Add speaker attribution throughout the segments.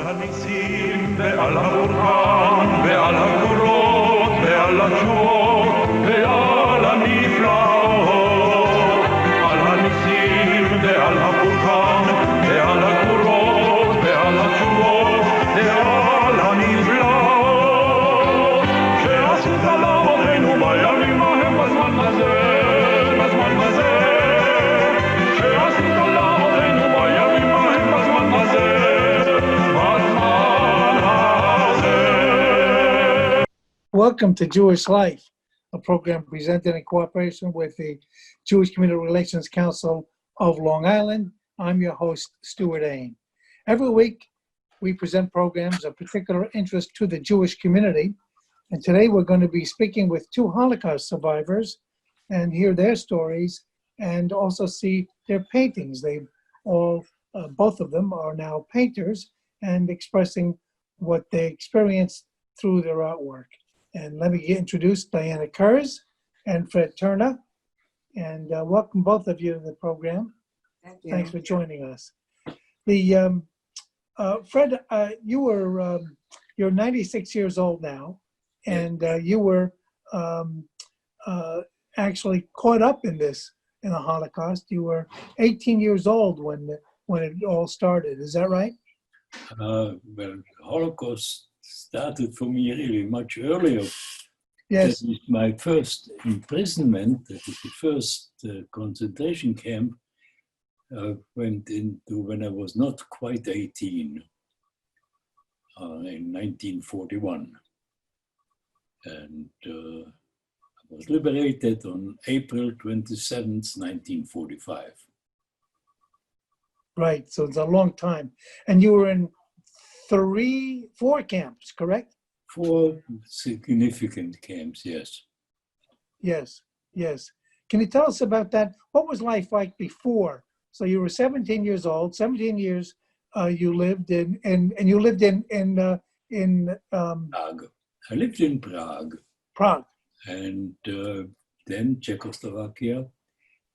Speaker 1: הניסים ועל המורכן ועל הגבורות ועל התשועות ועל הנפלאות, על הניסים ועל המורכן ועל הגבורות ועל התשועות ועל הנפלאות שעשית לאבותינו בימים ההם בזמן הזה, בזמן הזה שעשית לאבותינו בימים ההם בזמן הזה.
Speaker 2: Welcome to Jewish Life, a program presented in cooperation with the Jewish Community Relations Council of Long Island. I'm your host, Stewart Ain. Every week, we present programs of particular interest to the Jewish community. And today we're going to be speaking with two Holocaust survivors and hear their stories and also see their paintings. They all, both of them are now painters and expressing what they experienced through their artwork. And let me introduce Diana Kurz and Fred Terna. And welcome both of you to the program.
Speaker 3: Thank you.
Speaker 2: Thanks for joining us. The Fred, you're 96 years old now, and you were actually caught up in the Holocaust. You were 18 years old when it all started. Is that right?
Speaker 4: Well, the Holocaust started for me really much earlier.
Speaker 2: Yes.
Speaker 4: That is my first imprisonment, that is the first concentration camp, went into when I was not quite 18, in 1941. And I was liberated on April 27th, 1945.
Speaker 2: Right, so it's a long time. And you were in 4 camps, correct?
Speaker 4: 4 significant camps, yes.
Speaker 2: Yes, yes. Can you tell us about that? What was life like before? So you were 17 years old, 17 years you lived in, and you lived in
Speaker 4: Prague. I lived in Prague.
Speaker 2: Prague.
Speaker 4: And then Czechoslovakia.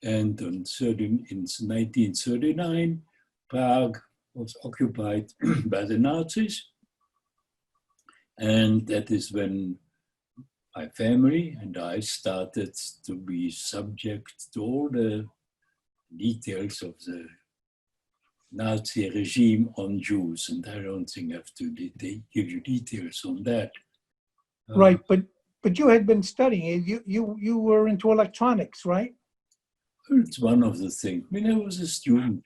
Speaker 4: And in 1939, Prague was occupied by the Nazis. And that is when my family and I started to be subject to all the details of the Nazi regime on Jews. And I don't think I have to give you details on that.
Speaker 2: Right, but you had been studying. You were into electronics, right?
Speaker 4: It's one of the things. When I was a student,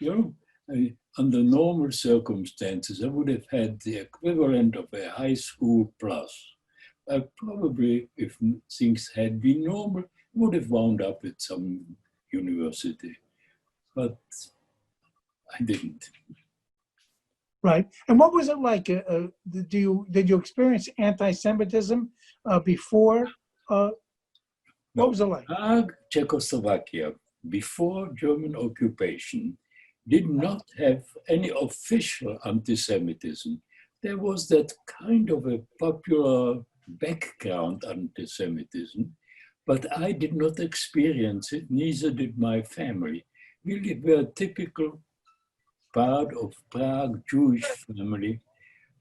Speaker 4: under normal circumstances, I would have had the equivalent of a high school plus. I probably, if things had been normal, would have wound up at some university, but I didn't.
Speaker 2: Right. And what was it like? Did you experience anti-Semitism before? What was it like?
Speaker 4: Prague, Czechoslovakia, before German occupation, did not have any official anti-Semitism. There was that kind of a popular background anti-Semitism, but I did not experience it, neither did my family. We were a typical part of Prague Jewish family,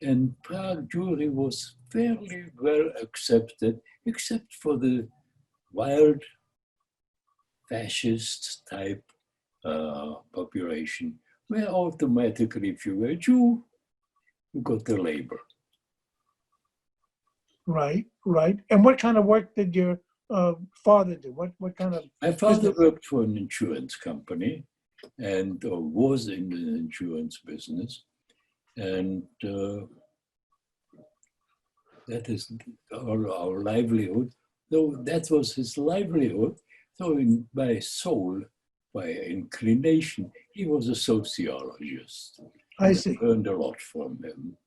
Speaker 4: and Prague Jewry was fairly well accepted, except for the wild fascist type population, where automatically, if you were a Jew, you got the label.
Speaker 2: Right, right. And what kind of work did your father do? What kind of?
Speaker 4: My father
Speaker 2: business?
Speaker 4: worked for an insurance company and was in the insurance business. And that is our livelihood. Though that was his livelihood, so by soul, by inclination, he was a sociologist.
Speaker 2: I see.
Speaker 4: I learned a lot from him.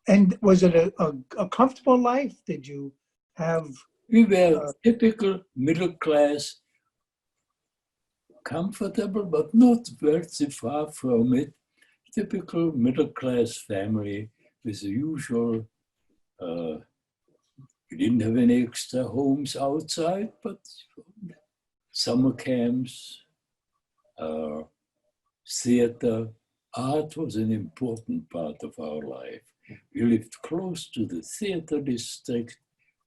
Speaker 2: And was it a comfortable life? Did you have?
Speaker 4: We were typical middle class, comfortable, but not very far from it. Typical middle class family with the usual. We didn't have any extra homes outside, but summer camps, theater, art was an important part of our life. We lived close to the theater district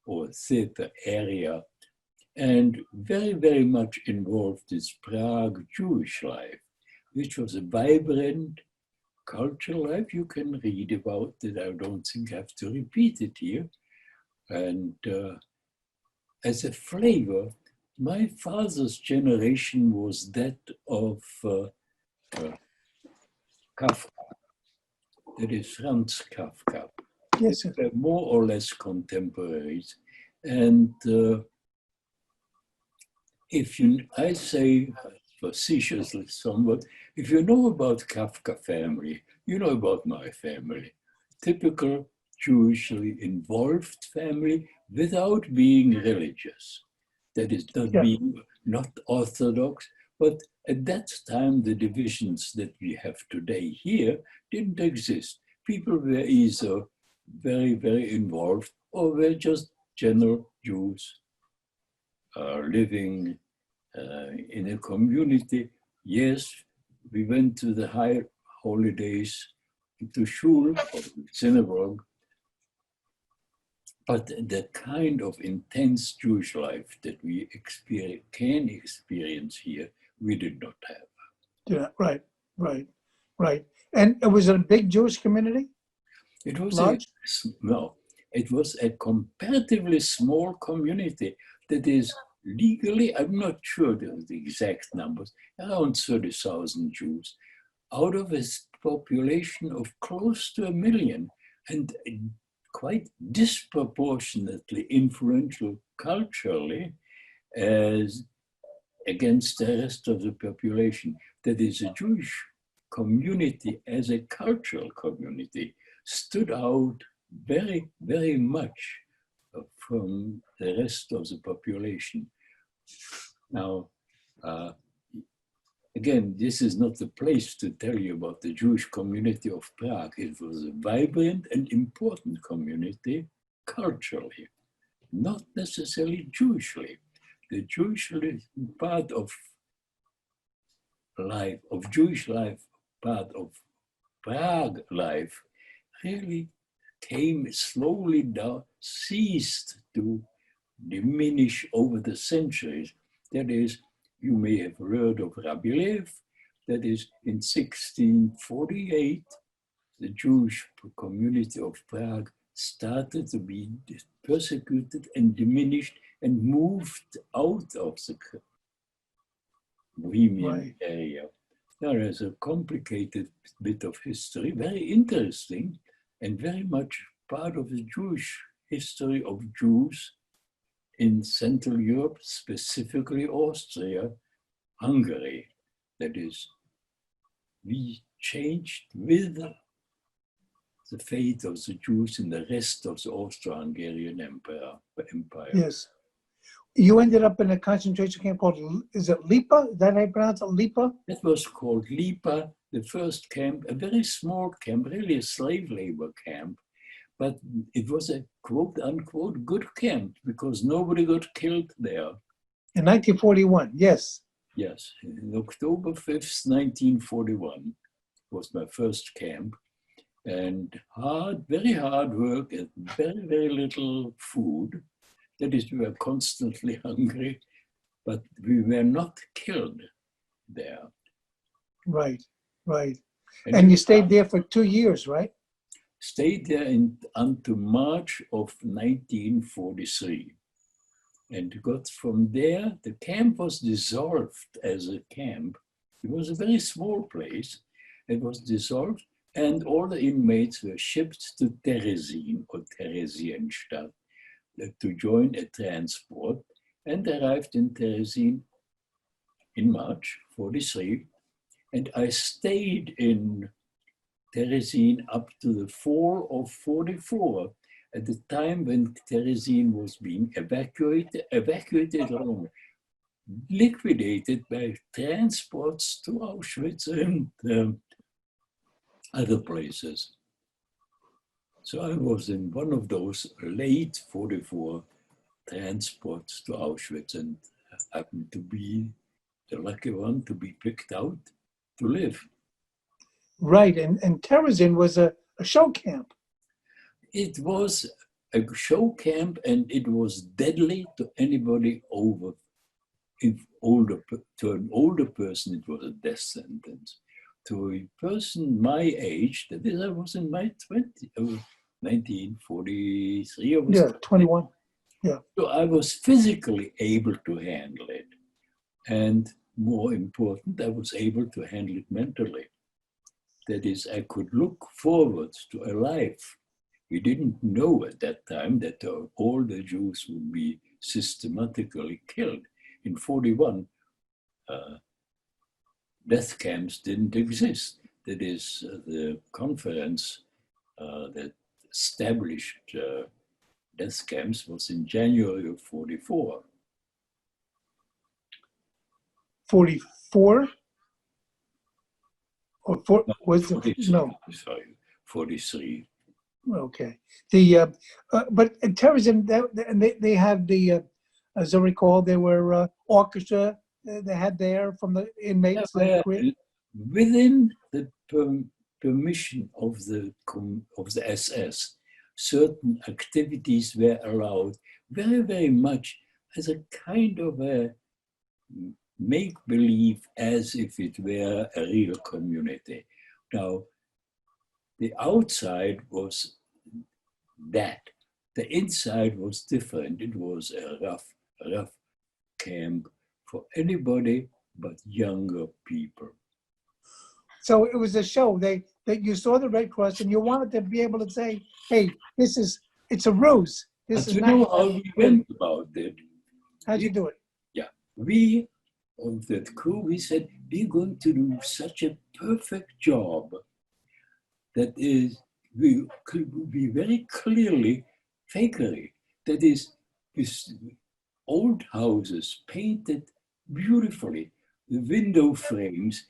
Speaker 4: or theater area, and very, very much involved in Prague Jewish life, which was a vibrant cultural life. You can read about it. I don't think I have to repeat it here. And as a flavor, my father's generation was that of Kafka, that is Franz Kafka.
Speaker 2: Yes,
Speaker 4: They were more or less contemporaries. And I say facetiously somewhat, if you know about Kafka family, you know about my family. Typical Jewishly involved family without being religious. That is not being not orthodox, but at that time the divisions that we have today here didn't exist. People were either very, very involved or were just general Jews living in a community. Yes, we went to the high holidays to shul or synagogue, but the kind of intense Jewish life that we can experience here, we did not have.
Speaker 2: Yeah, right. And it was a big Jewish community?
Speaker 4: It was
Speaker 2: large?
Speaker 4: It was a comparatively small community that is legally, I'm not sure of the exact numbers, around 30,000 Jews, out of a population of close to 1 million, and quite disproportionately influential culturally as against the rest of the population. That is, a Jewish community as a cultural community stood out very, very much from the rest of the population. Now, again, this is not the place to tell you about the Jewish community of Prague. It was a vibrant and important community culturally, not necessarily Jewishly. The Jewish part of life, of Jewish life, part of Prague life, really came slowly down, ceased to diminish over the centuries. That is, you may have heard of Rabbi Lev, that is, in 1648, the Jewish community of Prague started to be persecuted and diminished and moved out of the Bohemian area. There is a complicated bit of history, very interesting, and very much part of the Jewish history of Jews in Central Europe, specifically Austria, Hungary. That is, we changed with the fate of the Jews in the rest of the Austro-Hungarian Empire.
Speaker 2: Yes. You ended up in a concentration camp called, is it Lipa? Is that how you pronounce it, Lipa?
Speaker 4: That was called Lipa, the first camp, a very small camp, really a slave labor camp. But it was a quote unquote good camp because nobody got killed there.
Speaker 2: In 1941, yes.
Speaker 4: Yes, in October 5th, 1941 was my first camp. And very hard work and very, very little food. That is, we were constantly hungry, but we were not killed there.
Speaker 2: Right. And you stayed there for 2 years, right?
Speaker 4: Stayed there until March of 1943. And got from there, the camp was dissolved as a camp. It was a very small place. It was dissolved, and all the inmates were shipped to Terezin or Theresienstadt to join a transport, and arrived in Terezin in March 43. And I stayed in Terezin up to the fall of 44, at the time when Terezin was being evacuated along, liquidated by transports to Auschwitz and other places. So I was in one of those late 44 transports to Auschwitz and happened to be the lucky one to be picked out to live.
Speaker 2: Right, and Terezin was a show camp.
Speaker 4: It was a show camp, and it was deadly to anybody over. If to an older person, it was a death sentence. To a person my age, that is, I was in my 1943.
Speaker 2: Yeah, 21. Yeah.
Speaker 4: So I was physically able to handle it. And more important, I was able to handle it mentally. That is, I could look forward to a life. We didn't know at that time that all the Jews would be systematically killed. In 41, death camps didn't exist. That is, the conference that established death camps was in January of 44.
Speaker 2: 44? Or was it?
Speaker 4: 43,
Speaker 2: No.
Speaker 4: Sorry, 43.
Speaker 2: Okay. The but in Terezin, they had the as I recall, there were orchestra they had there from the inmates.
Speaker 4: Within the permission of the SS, certain activities were allowed, very, very much as a kind of a make-believe, as if it were a real community. Now, the outside was that. The inside was different. It was a rough camp for anybody but younger people.
Speaker 2: So it was a show. That you saw the Red Cross and you wanted to be able to say, "Hey, it's a ruse. This
Speaker 4: But
Speaker 2: is
Speaker 4: you
Speaker 2: not."
Speaker 4: know how we went about it?
Speaker 2: How'd you do it?
Speaker 4: Yeah, we of that crew, we said, we're going to do such a perfect job that is, we could be very clearly fakery. That is, with old houses painted beautifully, the window frames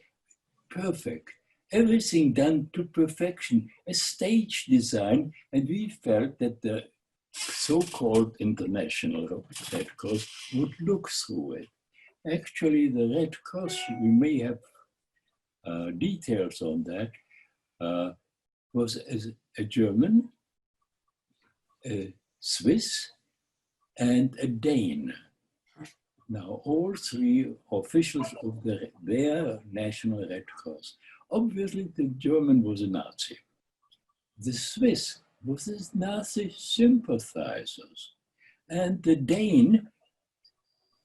Speaker 4: perfect, everything done to perfection, a stage design, and we felt that the so-called International Red Cross would look through it. Actually, the Red Cross, we may have details on that, was a German, a Swiss, and a Dane. Now, all three officials of their National Red Cross. Obviously, the German was a Nazi. The Swiss was his Nazi sympathizers. And the Dane,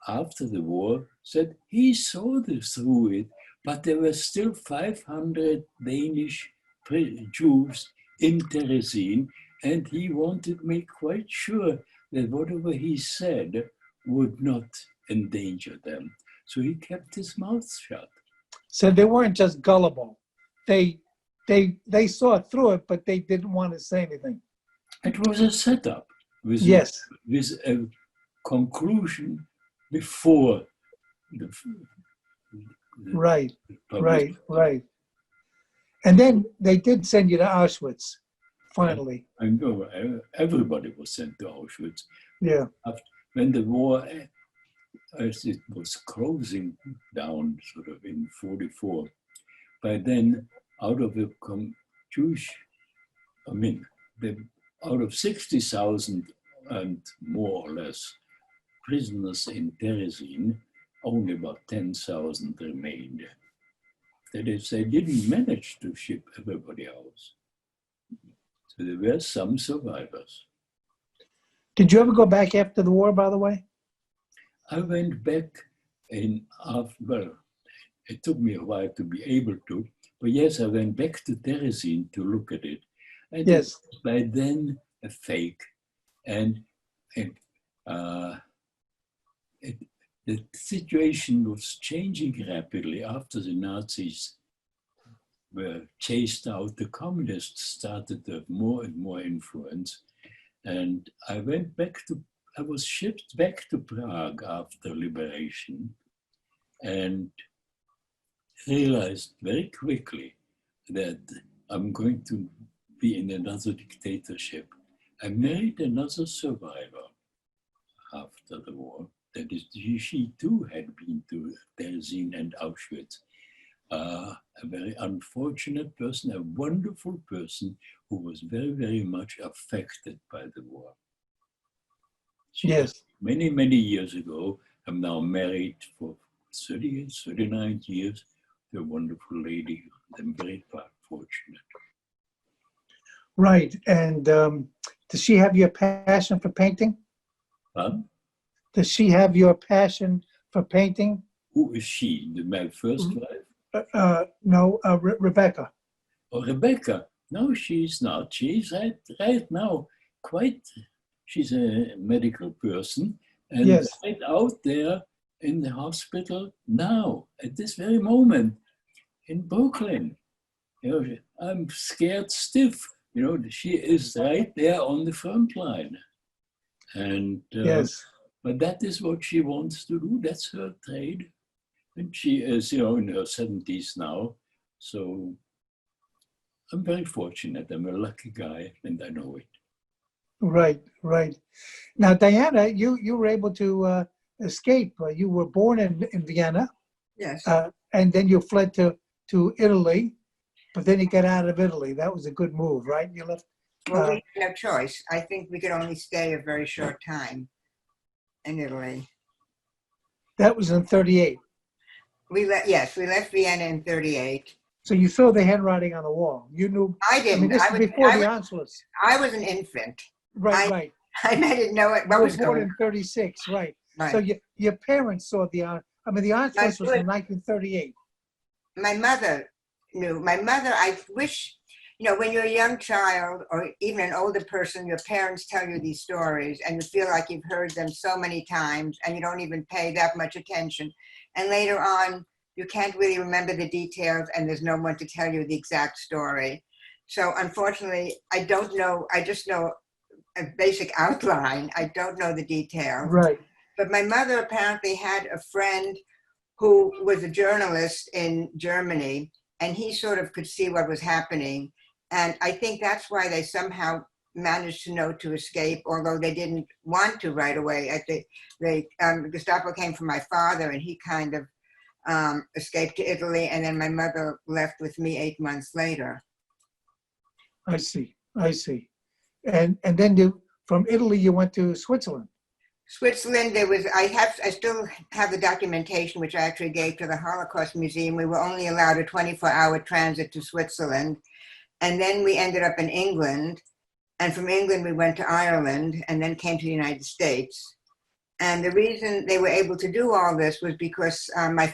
Speaker 4: after the war, said he saw through it, but there were still 500 Danish Jews in Terezin, and he wanted to make quite sure that whatever he said would not endanger them. So he kept his mouth shut.
Speaker 2: So they weren't just gullible. They saw through it, but they didn't want to say anything.
Speaker 4: It was a setup with,
Speaker 2: yes,
Speaker 4: with a conclusion before the
Speaker 2: right. And then they did send you to Auschwitz, finally.
Speaker 4: I know everybody was sent to Auschwitz.
Speaker 2: Yeah.
Speaker 4: When the war, as it was closing down sort of in 44, by then out of the Jewish, out of 60,000 and more or less prisoners in Terezin, only about 10,000 remained. That is, they didn't manage to ship everybody else. So there were some survivors.
Speaker 2: Did you ever go back after the war, by the way?
Speaker 4: I went back well, it took me a while to be able to, but yes, I went back to Terezin to look at it. And yes. It was by then a fake. And the situation was changing rapidly after the Nazis were chased out. The communists started to have more and more influence. And I was shipped back to Prague after liberation and realized very quickly that I'm going to be in another dictatorship. I married another survivor after the war. That is, she too had been to Terezin and Auschwitz. a very unfortunate person, a wonderful person who was very, very much affected by the war.
Speaker 2: Yes.
Speaker 4: Many, many years ago, I'm now married for 30 years, 39 years, to a wonderful lady. I'm very fortunate.
Speaker 2: Right. And does she have your passion for painting?
Speaker 4: Huh?
Speaker 2: Does she have your passion for painting?
Speaker 4: Who is she? My first wife?
Speaker 2: No, Rebecca.
Speaker 4: Oh, Rebecca. No, she's not. She's right now she's a medical person and
Speaker 2: Yes.
Speaker 4: right out there in the hospital now, at this very moment, in Brooklyn. You know, I'm scared stiff. You know, she is right there on the front line. And
Speaker 2: Yes.
Speaker 4: but that is what she wants to do. That's her trade. And she is, in her 70s now. So I'm very fortunate. I'm a lucky guy, and I know it.
Speaker 2: Right, right. Now, Diana, you were able to escape. You were born in Vienna.
Speaker 3: Yes.
Speaker 2: And then you fled to Italy, but then you got out of Italy. That was a good move, right? You left.
Speaker 3: Well, we had no choice. I think we could only stay a very short time in Italy.
Speaker 2: That was in 38.
Speaker 3: We left Vienna in 38.
Speaker 2: So you saw the handwriting on the wall. You knew.
Speaker 3: I didn't.
Speaker 2: I mean, this is before the Auschwitz.
Speaker 3: I was an infant.
Speaker 2: Right.
Speaker 3: I didn't know what
Speaker 2: You
Speaker 3: was
Speaker 2: were born
Speaker 3: going
Speaker 2: in 36, right.
Speaker 3: on.
Speaker 2: So your parents saw the Auschwitz was in 1938.
Speaker 3: My mother knew. My mother, I wish, when you're a young child or even an older person, your parents tell you these stories and you feel like you've heard them so many times and you don't even pay that much attention. And later on, you can't really remember the details and there's no one to tell you the exact story. So unfortunately, I don't know. I just know a basic outline. I don't know the details.
Speaker 2: Right.
Speaker 3: But my mother apparently had a friend who was a journalist in Germany, and he sort of could see what was happening. And I think that's why they somehow managed to know to escape, although they didn't want to right away. Gestapo came for my father, and he kind of escaped to Italy, and then my mother left with me 8 months later.
Speaker 2: I see. And then from Italy you went to Switzerland.
Speaker 3: Switzerland, I still have the documentation, which I actually gave to the Holocaust Museum. We were only allowed a 24-hour transit to Switzerland. And then we ended up in England. And from England, we went to Ireland and then came to the United States. And the reason they were able to do all this was because my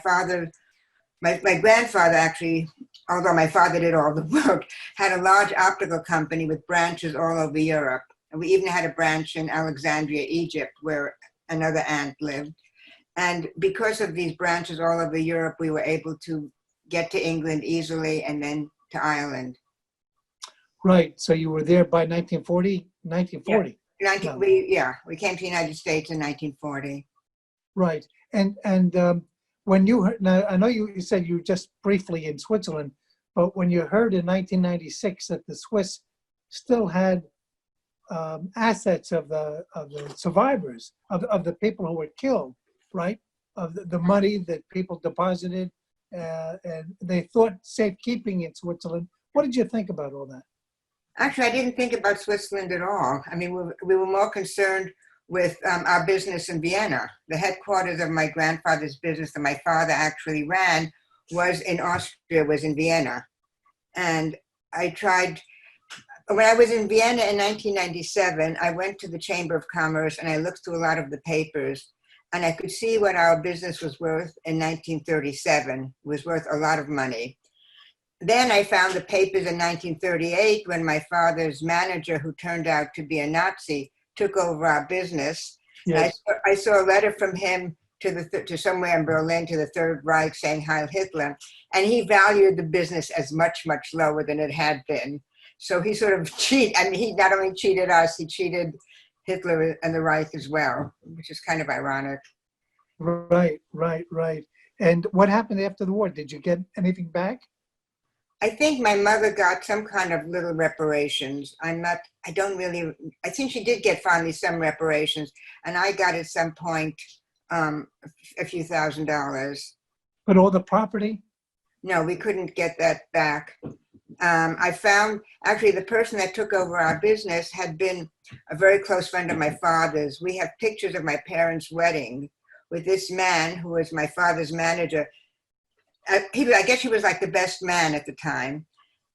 Speaker 3: grandfather actually, although my father did all the work, had a large optical company with branches all over Europe. And we even had a branch in Alexandria, Egypt, where another aunt lived. And because of these branches all over Europe, we were able to get to England easily and then to Ireland.
Speaker 2: Right. So you were there by 1940? 1940.
Speaker 3: Yeah. We came to the United States in 1940.
Speaker 2: Right. And when you heard, now I know you said you were just briefly in Switzerland, but when you heard in 1996 that the Swiss still had assets of the survivors, of the people who were killed, right? Of the money that people deposited, and they thought safekeeping in Switzerland. What did you think about all that?
Speaker 3: Actually, I didn't think about Switzerland at all. I mean, we were more concerned with our business in Vienna. The headquarters of my grandfather's business that my father actually ran was in Austria, was in Vienna. And when I was in Vienna in 1997, I went to the Chamber of Commerce and I looked through a lot of the papers and I could see what our business was worth in 1937. It was worth a lot of money. Then I found the papers in 1938 when my father's manager, who turned out to be a Nazi, took over our business.
Speaker 2: Yes.
Speaker 3: I saw a letter from him to somewhere in Berlin to the Third Reich saying Heil Hitler, and he valued the business as much, much lower than it had been. So he sort of he not only cheated us, he cheated Hitler and the Reich as well, which is kind of ironic.
Speaker 2: Right. And what happened after the war? Did you get anything back?
Speaker 3: I think my mother got some kind of little reparations. I think she did get finally some reparations, and I got at some point a few $1,000s.
Speaker 2: But all the property?
Speaker 3: No, we couldn't get that back. I found, actually, the person that took over our business had been a very close friend of my father's. We have pictures of my parents' wedding with this man who was my father's manager. I guess he was like the best man at the time.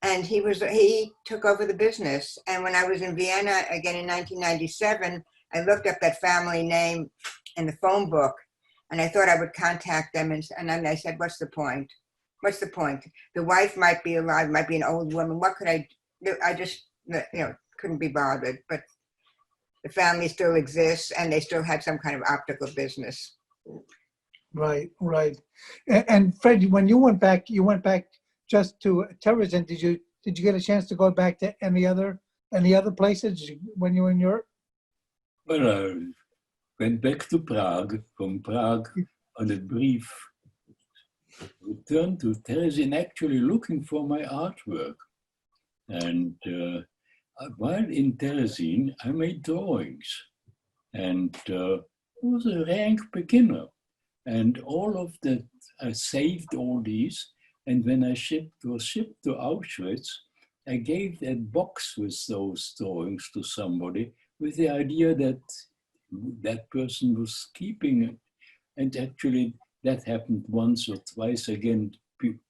Speaker 3: And he took over the business. And when I was in Vienna again in 1997, I looked up that family name in the phone book, and I thought I would contact them. And then I said, what's the point? What's the point? The wife might be alive, might be an old woman. What could I do? I just, couldn't be bothered. But the family still exists, and they still had some kind of optical business.
Speaker 2: Right, right. And Fred, when you went back just to terrorism. Did you get a chance to go back to any other places when you were in Europe?
Speaker 4: Well, I went back to Prague. From Prague, on a brief return to Terezin, actually looking for my artwork. And while in Terezin, I made drawings, and was a rank beginner. And all of that, I saved all these. And when I was shipped to Auschwitz, I gave that box with those drawings to somebody with the idea that that person was keeping it. And actually, that happened once or twice. Again,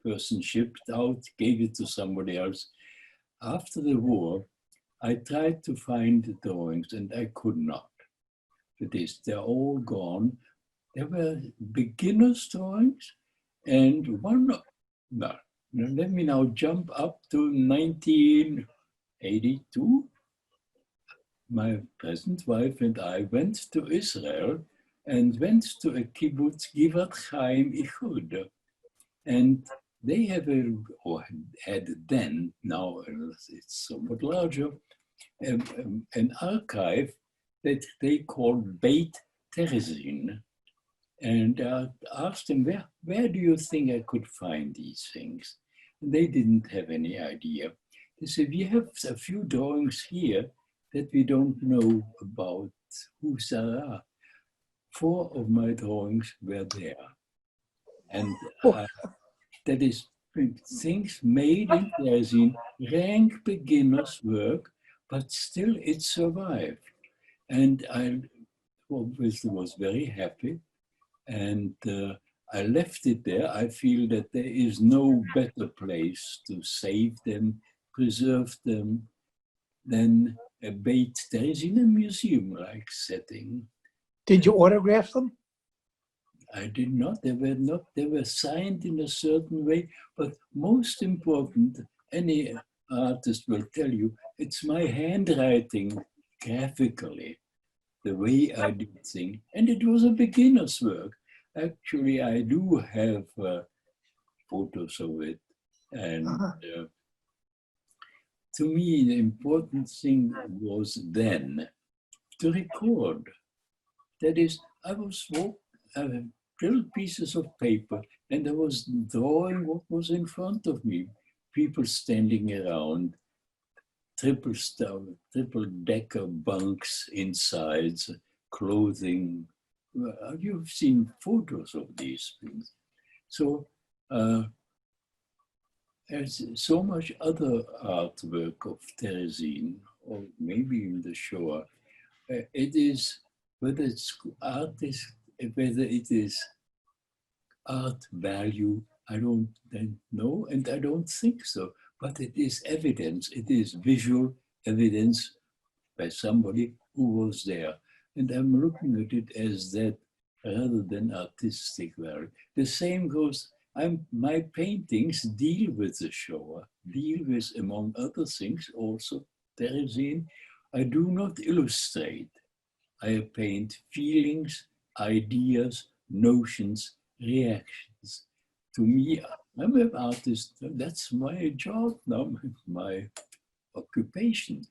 Speaker 4: person shipped out, gave it to somebody else. After the war, I tried to find the drawings, and I could not. They're all gone. There were beginner's drawings, and let me now jump up to 1982. My present wife and I went to Israel and went to a kibbutz, Givat Chaim Ichud. And they have had then, now it's somewhat larger, an archive that they called Beit Terezin. And I asked them, where do you think I could find these things? And they didn't have any idea. They said, we have a few drawings here that we don't know about who they are. 4 of my drawings were there. And that is things made in Terezin, rank beginner's work, but still it survived. And I obviously was very happy. And I left it there. I feel that there is no better place to save them, preserve them, than a Beit Terezin, a museum-like setting.
Speaker 2: Did you autograph them?
Speaker 4: I did not. They were signed in a certain way, but most important, any artist will tell you, it's my handwriting graphically, the way I did things. And it was a beginner's work. Actually, I do have photos of it. And to me, the important thing was then to record. That is, I was little pieces of paper, and I was drawing what was in front of me. People standing around, triple-decker bunks inside, clothing. You've seen photos of these things. So there's so much other artwork of Terezin, or maybe in the Shoah. It is, whether it's artist, whether it is art value, I don't know, and I don't think so. But it is evidence, it is visual evidence by somebody who was there. And I'm looking at it as that rather than artistic value. The same goes, my paintings deal with the Shoah, deal with, among other things, also Terezin. I do not illustrate. I paint feelings, ideas, notions, reactions. To me, I'm an artist. That's my job now, my occupation.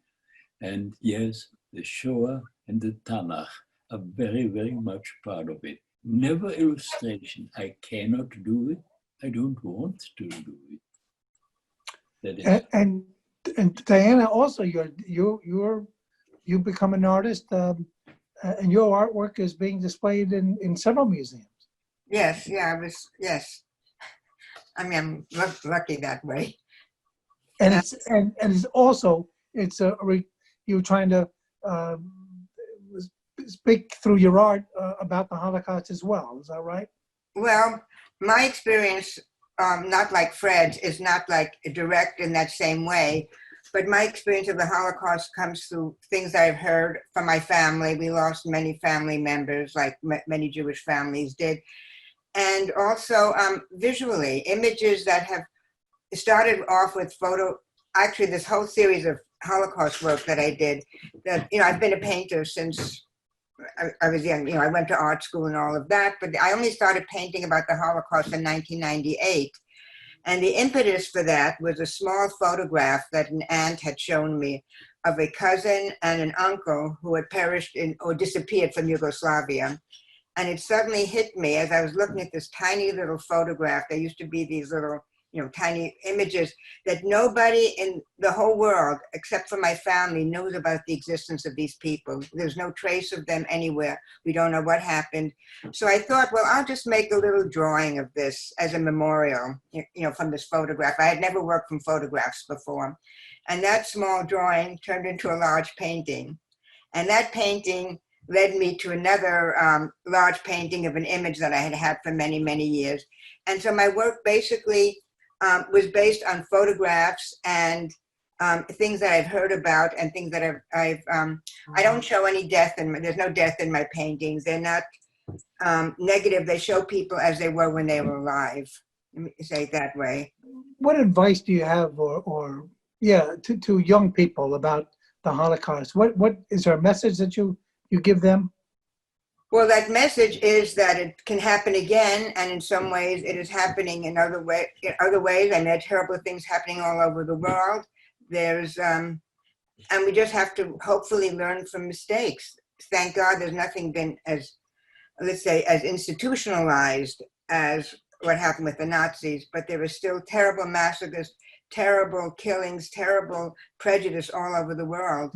Speaker 4: And yes, the Shoah and the Tanakh are very, very much part of it. Never illustration. I cannot do it. I don't want to do it. That is.
Speaker 2: And Diana, also you become an artist, and your artwork is being displayed in several museums.
Speaker 3: Yes, yes. I mean, I'm lucky that way.
Speaker 2: And it's also you're trying to speak through your art about the Holocaust as well. Is that right?
Speaker 3: Well, my experience, not like Fred's, is not like direct in that same way, but my experience of the Holocaust comes through things I've heard from my family. We lost many family members, like many Jewish families did. And also visually, images that have started off with actually this whole series of Holocaust work that I did, that, I've been a painter since I was young. I went to art school and all of that, but I only started painting about the Holocaust in 1998. And the impetus for that was a small photograph that an aunt had shown me of a cousin and an uncle who had perished or disappeared from Yugoslavia. And it suddenly hit me as I was looking at this tiny little photograph. There used to be these little, tiny images that nobody in the whole world, except for my family, knows about the existence of these people. There's no trace of them anywhere. We don't know what happened. So I thought, well, I'll just make a little drawing of this as a memorial, from this photograph. I had never worked from photographs before. And that small drawing turned into a large painting. And that painting led me to another large painting of an image that I had had for many, many years. And so my work basically was based on photographs and things that I've heard about and things that I don't show any death, and there's no death in my paintings. They're not negative. They show people as they were when they were alive. Let me say it that way.
Speaker 2: What advice do you have, to young people about the Holocaust? What is there a message that you give them?
Speaker 3: Well, that message is that it can happen again, and in some ways it is happening in other ways. I mean, there are terrible things happening all over the world. There's, and we just have to hopefully learn from mistakes. Thank God there's nothing been as, let's say, as institutionalized as what happened with the Nazis, but there are still terrible massacres, terrible killings, terrible prejudice all over the world.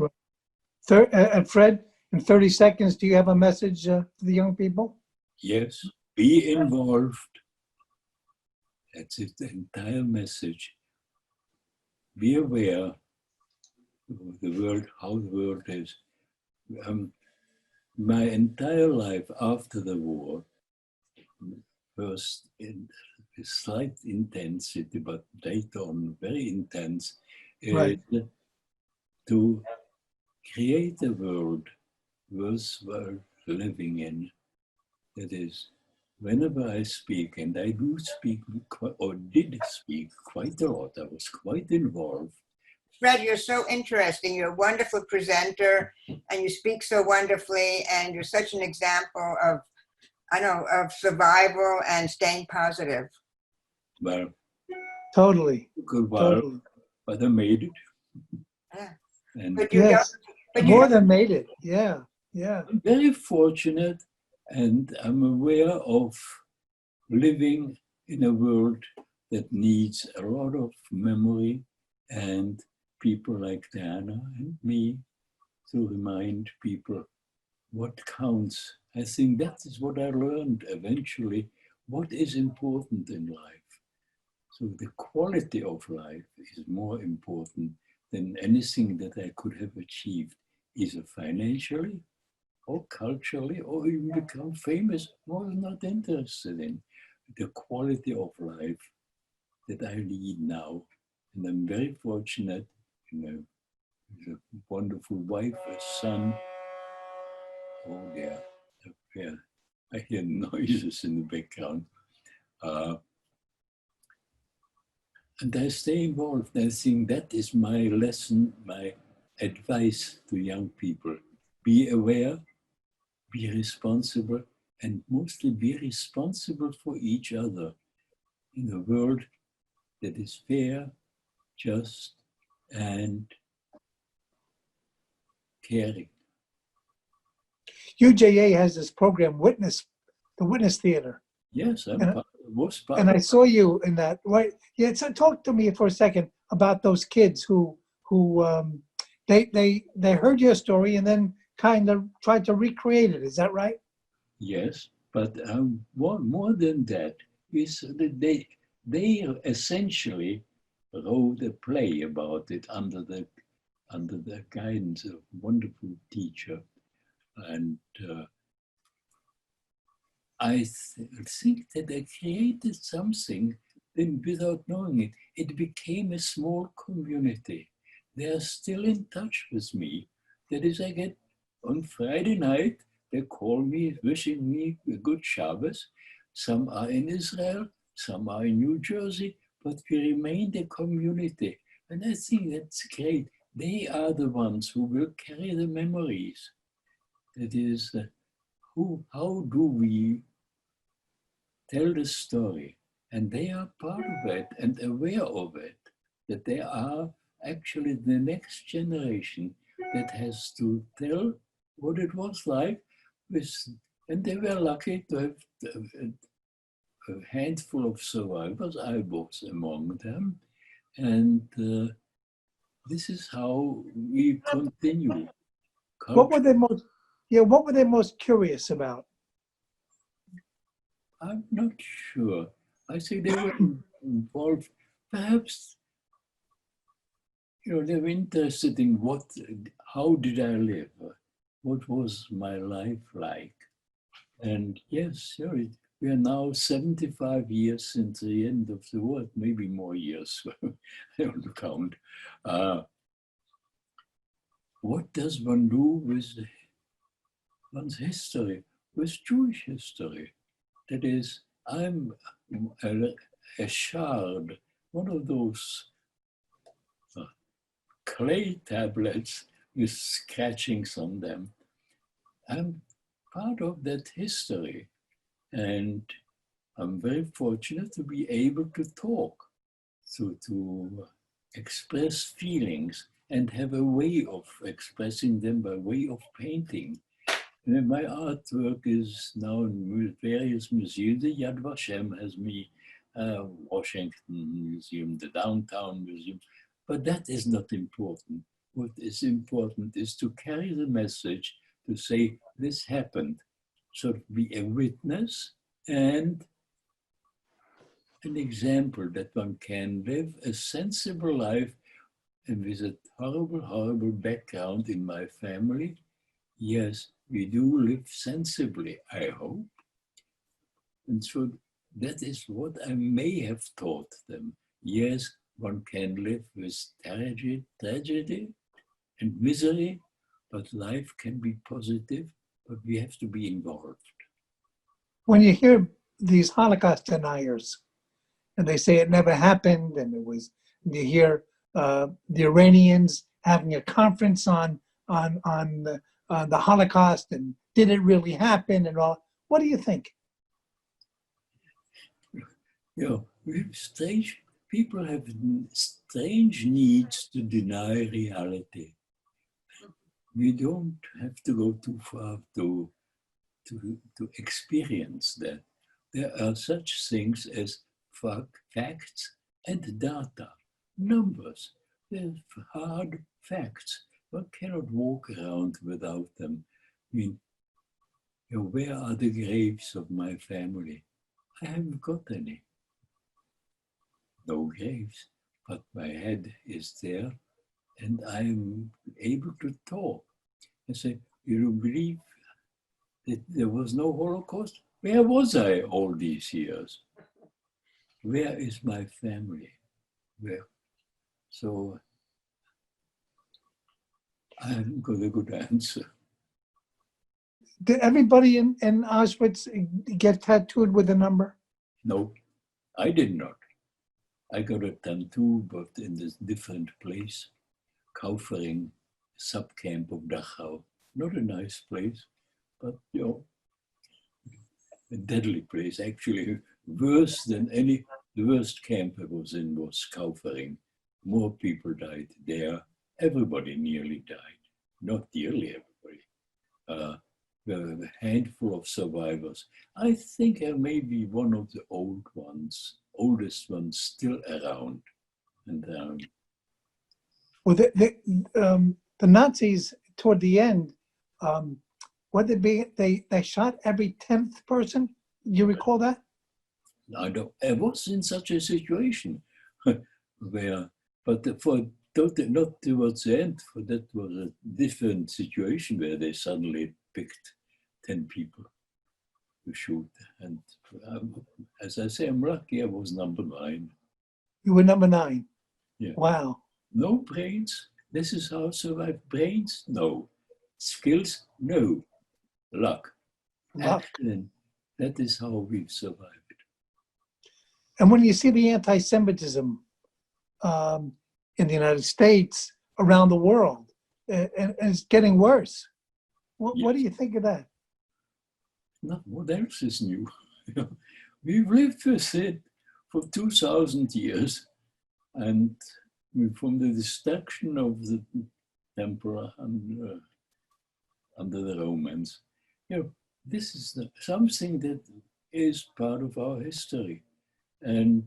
Speaker 2: And Fred, in 30 seconds, do you have a message to the young people?
Speaker 4: Yes, be involved. That's it, the entire message. Be aware of the world, how the world is. My entire life after the war, first in a slight intensity, but later on very intense,
Speaker 2: Right.
Speaker 4: To create a world worthwhile living in. That is, whenever I speak, and I do speak, or did speak quite a lot, I was quite involved.
Speaker 3: Fred, you're so interesting. You're a wonderful presenter, and you speak so wonderfully, and you're such an example of, of survival and staying positive.
Speaker 4: Well,
Speaker 2: Totally.
Speaker 4: good while,
Speaker 2: Totally.
Speaker 4: but I made it.
Speaker 3: Yeah.
Speaker 4: And
Speaker 3: But you
Speaker 2: Yes.
Speaker 3: don't,
Speaker 2: More than made it. Yeah. Yeah.
Speaker 4: I'm very fortunate, and I'm aware of living in a world that needs a lot of memory and people like Terna and me to remind people what counts. I think that is what I learned eventually, what is important in life. So the quality of life is more important than anything that I could have achieved, either financially or culturally, or even become famous. I was not interested in the quality of life that I lead now. And I'm very fortunate, with a wonderful wife, a son. Oh yeah, I hear noises in the background. And I stay involved. I think that is my lesson, my advice to young people. Be aware, be responsible, and mostly be responsible for each other in a world that is fair, just, and caring.
Speaker 2: UJA has this program, the Witness Theater.
Speaker 4: Yes, was part
Speaker 2: And I
Speaker 4: of
Speaker 2: saw you in that, right? Yeah, so talk to me for a second about those kids who they heard your story and then kind of tried to recreate it. Is that right?
Speaker 4: Yes, but more than that is that they essentially wrote a play about it under the guidance of a wonderful teacher. And I think that I created something, then without knowing it, it became a small community. They are still in touch with me. That is, I get on Friday night, they call me, wishing me a good Shabbos. Some are in Israel, some are in New Jersey, but we remain a community. And I think that's great. They are the ones who will carry the memories. That is, how do we tell the story? And they are part of it and aware of it, that they are actually the next generation that has to tell what it was like. And they were lucky to have a handful of survivors. I was among them. And this is how we continue.
Speaker 2: What were they most curious about?
Speaker 4: I'm not sure. I think they were involved, perhaps, they were interested in how did I live? What was my life like? And yes, we are now 75 years since the end of the war, maybe more years, I don't count. What does one do with one's history, with Jewish history? That is, I'm a shard, one of those clay tablets with scratchings on them. I'm part of that history, and I'm very fortunate to be able to talk, to express feelings and have a way of expressing them by way of painting. And my artwork is now in various museums. The Yad Vashem has me, Washington Museum, the Downtown Museum, but that is not important. What is important is to carry the message, to say this happened, sort of be a witness and an example that one can live a sensible life. And with a horrible, horrible background in my family, yes, we do live sensibly, I hope. And so that is what I may have taught them. Yes, one can live with tragedy and misery, but life can be positive, but we have to be involved.
Speaker 2: When you hear these Holocaust deniers, and they say it never happened, and you hear the Iranians having a conference on the Holocaust, and did it really happen, and all. What do you think?
Speaker 4: People have strange needs to deny reality. We don't have to go too far to experience that. There are such things as facts and data, numbers. They're hard facts. One cannot walk around without them. I mean, where are the graves of my family? I haven't got any. No graves, but my head is there, and I'm able to talk. I say, you don't believe that there was no Holocaust? Where was I all these years? Where is my family? Where? So I haven't got a good answer.
Speaker 2: Did everybody in Auschwitz get tattooed with a number?
Speaker 4: No, I did not. I got a tattoo, but in this different place, Kaufering, subcamp of Dachau. Not a nice place, but a deadly place. Actually, worse than the worst camp I was in was Kaufering. More people died there. Everybody nearly died. Not nearly everybody. There were a handful of survivors. I think I may be one of the oldest ones still around. And
Speaker 2: Well, the Nazis toward the end, what they shot every 10th person. You recall that?
Speaker 4: I was in such a situation where, but for not towards the end, for that was a different situation where they suddenly picked 10 people to shoot. And as I say, I'm lucky I was number 9.
Speaker 2: You were number 9.
Speaker 4: Yeah.
Speaker 2: Wow.
Speaker 4: No brains. This is how I survived. Brains? No. Skills? No. Luck.
Speaker 2: Luck.
Speaker 4: Accident. That is how we've survived.
Speaker 2: And when you see the anti-Semitism in the United States, around the world, and it's getting worse, what do you think of that?
Speaker 4: No, what else is new? We've lived with it for 2,000 years, and from the destruction of the emperor and under the Romans, this is something that is part of our history. And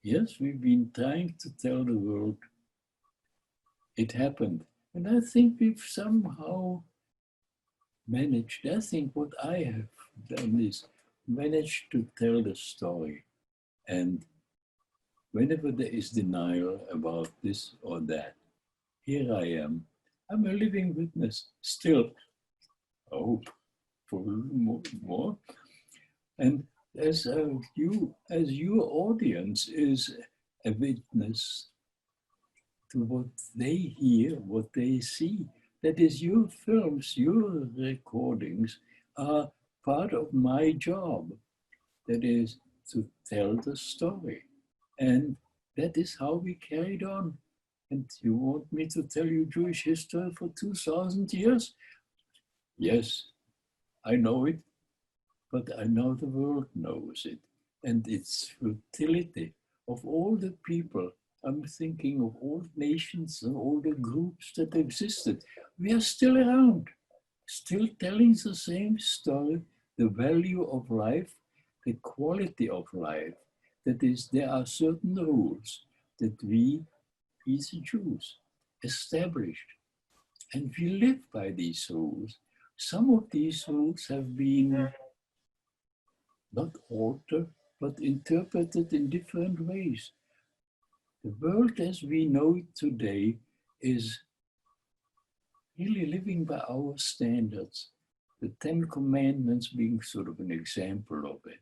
Speaker 4: yes, we've been trying to tell the world it happened. And I think we've somehow managed, I think what I have done is managed to tell the story. And whenever there is denial about this or that, here I am. I'm a living witness, still, I hope, for a little more. And as your audience is a witness to what they hear, what they see, that is, your films, your recordings are part of my job. That is to tell the story. And that is how we carried on. And you want me to tell you Jewish history for 2,000 years? Yes, I know it, but I know the world knows it. And its fertility of all the people. I'm thinking of all nations and all the groups that existed. We are still around, still telling the same story, the value of life, the quality of life. That is, there are certain rules that we, as Jews, established. And we live by these rules. Some of these rules have been not altered, but interpreted in different ways. The world as we know it today is really living by our standards, the 10 Commandments being sort of an example of it.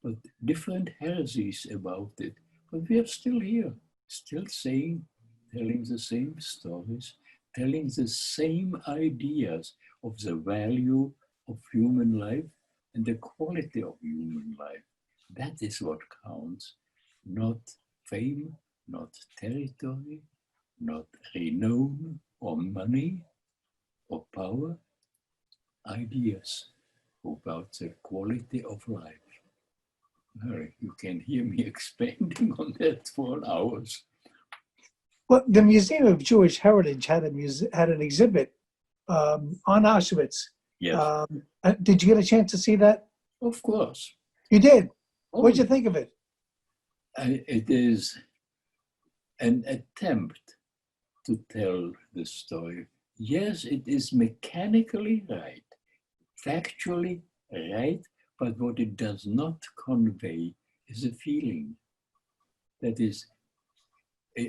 Speaker 4: But different heresies about it. But we are still here, still saying, telling the same stories, telling the same ideas of the value of human life and the quality of human life. That is what counts, not fame, not territory, not renown or money or power, ideas about the quality of life. You can hear me expanding on that for hours.
Speaker 2: Well, the Museum of Jewish Heritage had an exhibit on Auschwitz.
Speaker 4: Yes.
Speaker 2: Did you get a chance to see that?
Speaker 4: Of course.
Speaker 2: You did?
Speaker 4: Oh,
Speaker 2: What did you think of it?
Speaker 4: It is an attempt to tell the story. Yes, it is mechanically right, factually right, but what it does not convey is a feeling. That is,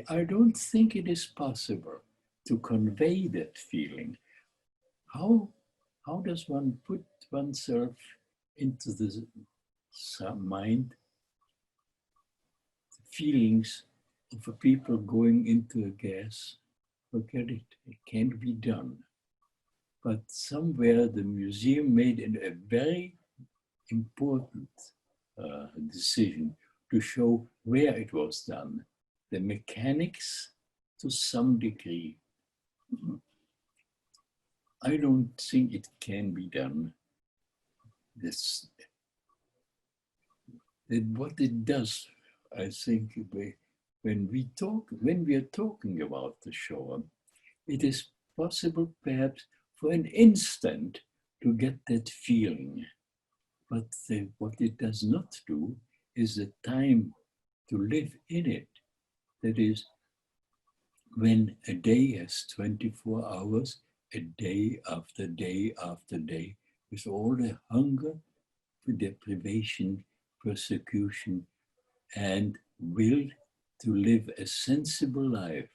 Speaker 4: I don't think it is possible to convey that feeling. How does one put oneself into the mind, the feelings of a people going into a gas? Forget it, it can't be done. But somewhere the museum made a very important decision to show where it was done, the mechanics to some degree. I don't think it can be done. What it does, I think, when we are talking about the Shoah, it is possible perhaps for an instant to get that feeling. But what it does not do is the time to live in it. That is, when a day has 24 hours, a day after day after day, with all the hunger, deprivation, persecution, and will to live a sensible life.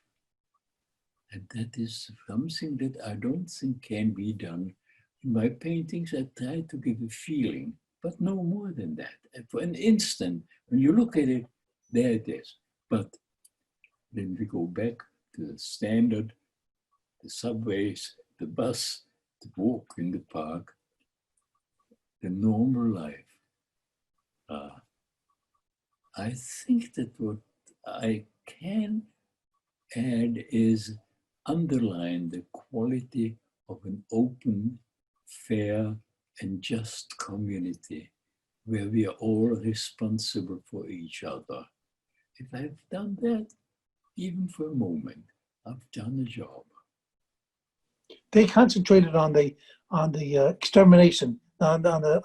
Speaker 4: And that is something that I don't think can be done. In my paintings, I try to give a feeling, but no more than that. And for an instant, when you look at it, there it is. But then we go back to the standard, the subways, the bus, the walk in the park, the normal life. I think that what I can add is underline the quality of an open, fair, and just community where we are all responsible for each other. If I've done that, even for a moment, I've done a job.
Speaker 2: They concentrated on the extermination, on the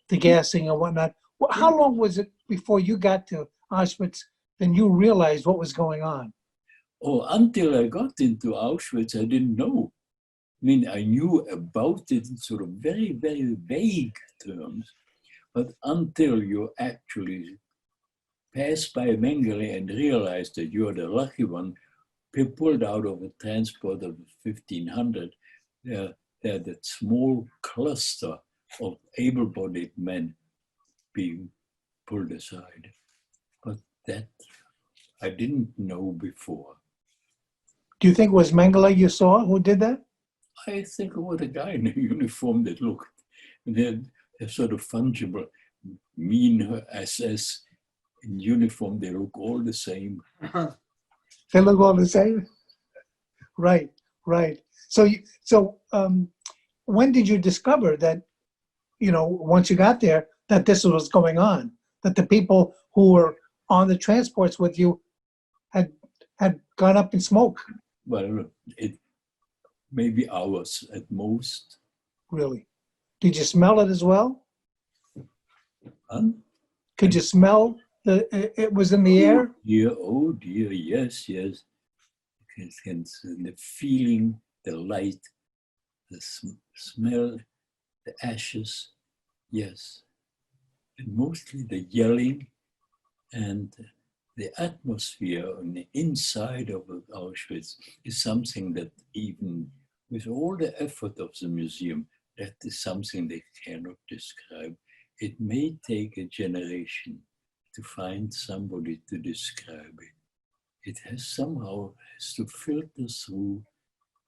Speaker 2: the gassing and whatnot. How long was it before you got to Auschwitz and you realized what was going on?
Speaker 4: Oh, until I got into Auschwitz, I didn't know. I mean, I knew about it in sort of very, very vague terms, but until you actually pass by Mengele and realize that you're the lucky one, pulled out of a transport of 1,500, they're that small cluster of able-bodied men being pulled aside. But that I didn't know before.
Speaker 2: Do you think it was Mengele you saw who did that?
Speaker 4: I think it was a guy in a uniform that looked, they're sort of fungible, mean SS in uniform, they look all the same.
Speaker 2: They look all the same? Right. So when did you discover that, once you got there, that this was going on, that the people who were on the transports with you had gone up in smoke?
Speaker 4: Well, it maybe hours at most.
Speaker 2: Really? Did you smell it as well?
Speaker 4: Huh?
Speaker 2: Could you smell it was in the air?
Speaker 4: Oh dear, yes. The feeling, the light, the smell, the ashes, yes. And mostly the yelling and the atmosphere on the inside of Auschwitz is something that even with all the effort of the museum, that is something they cannot describe. It may take a generation to find somebody to describe it. It has to filter through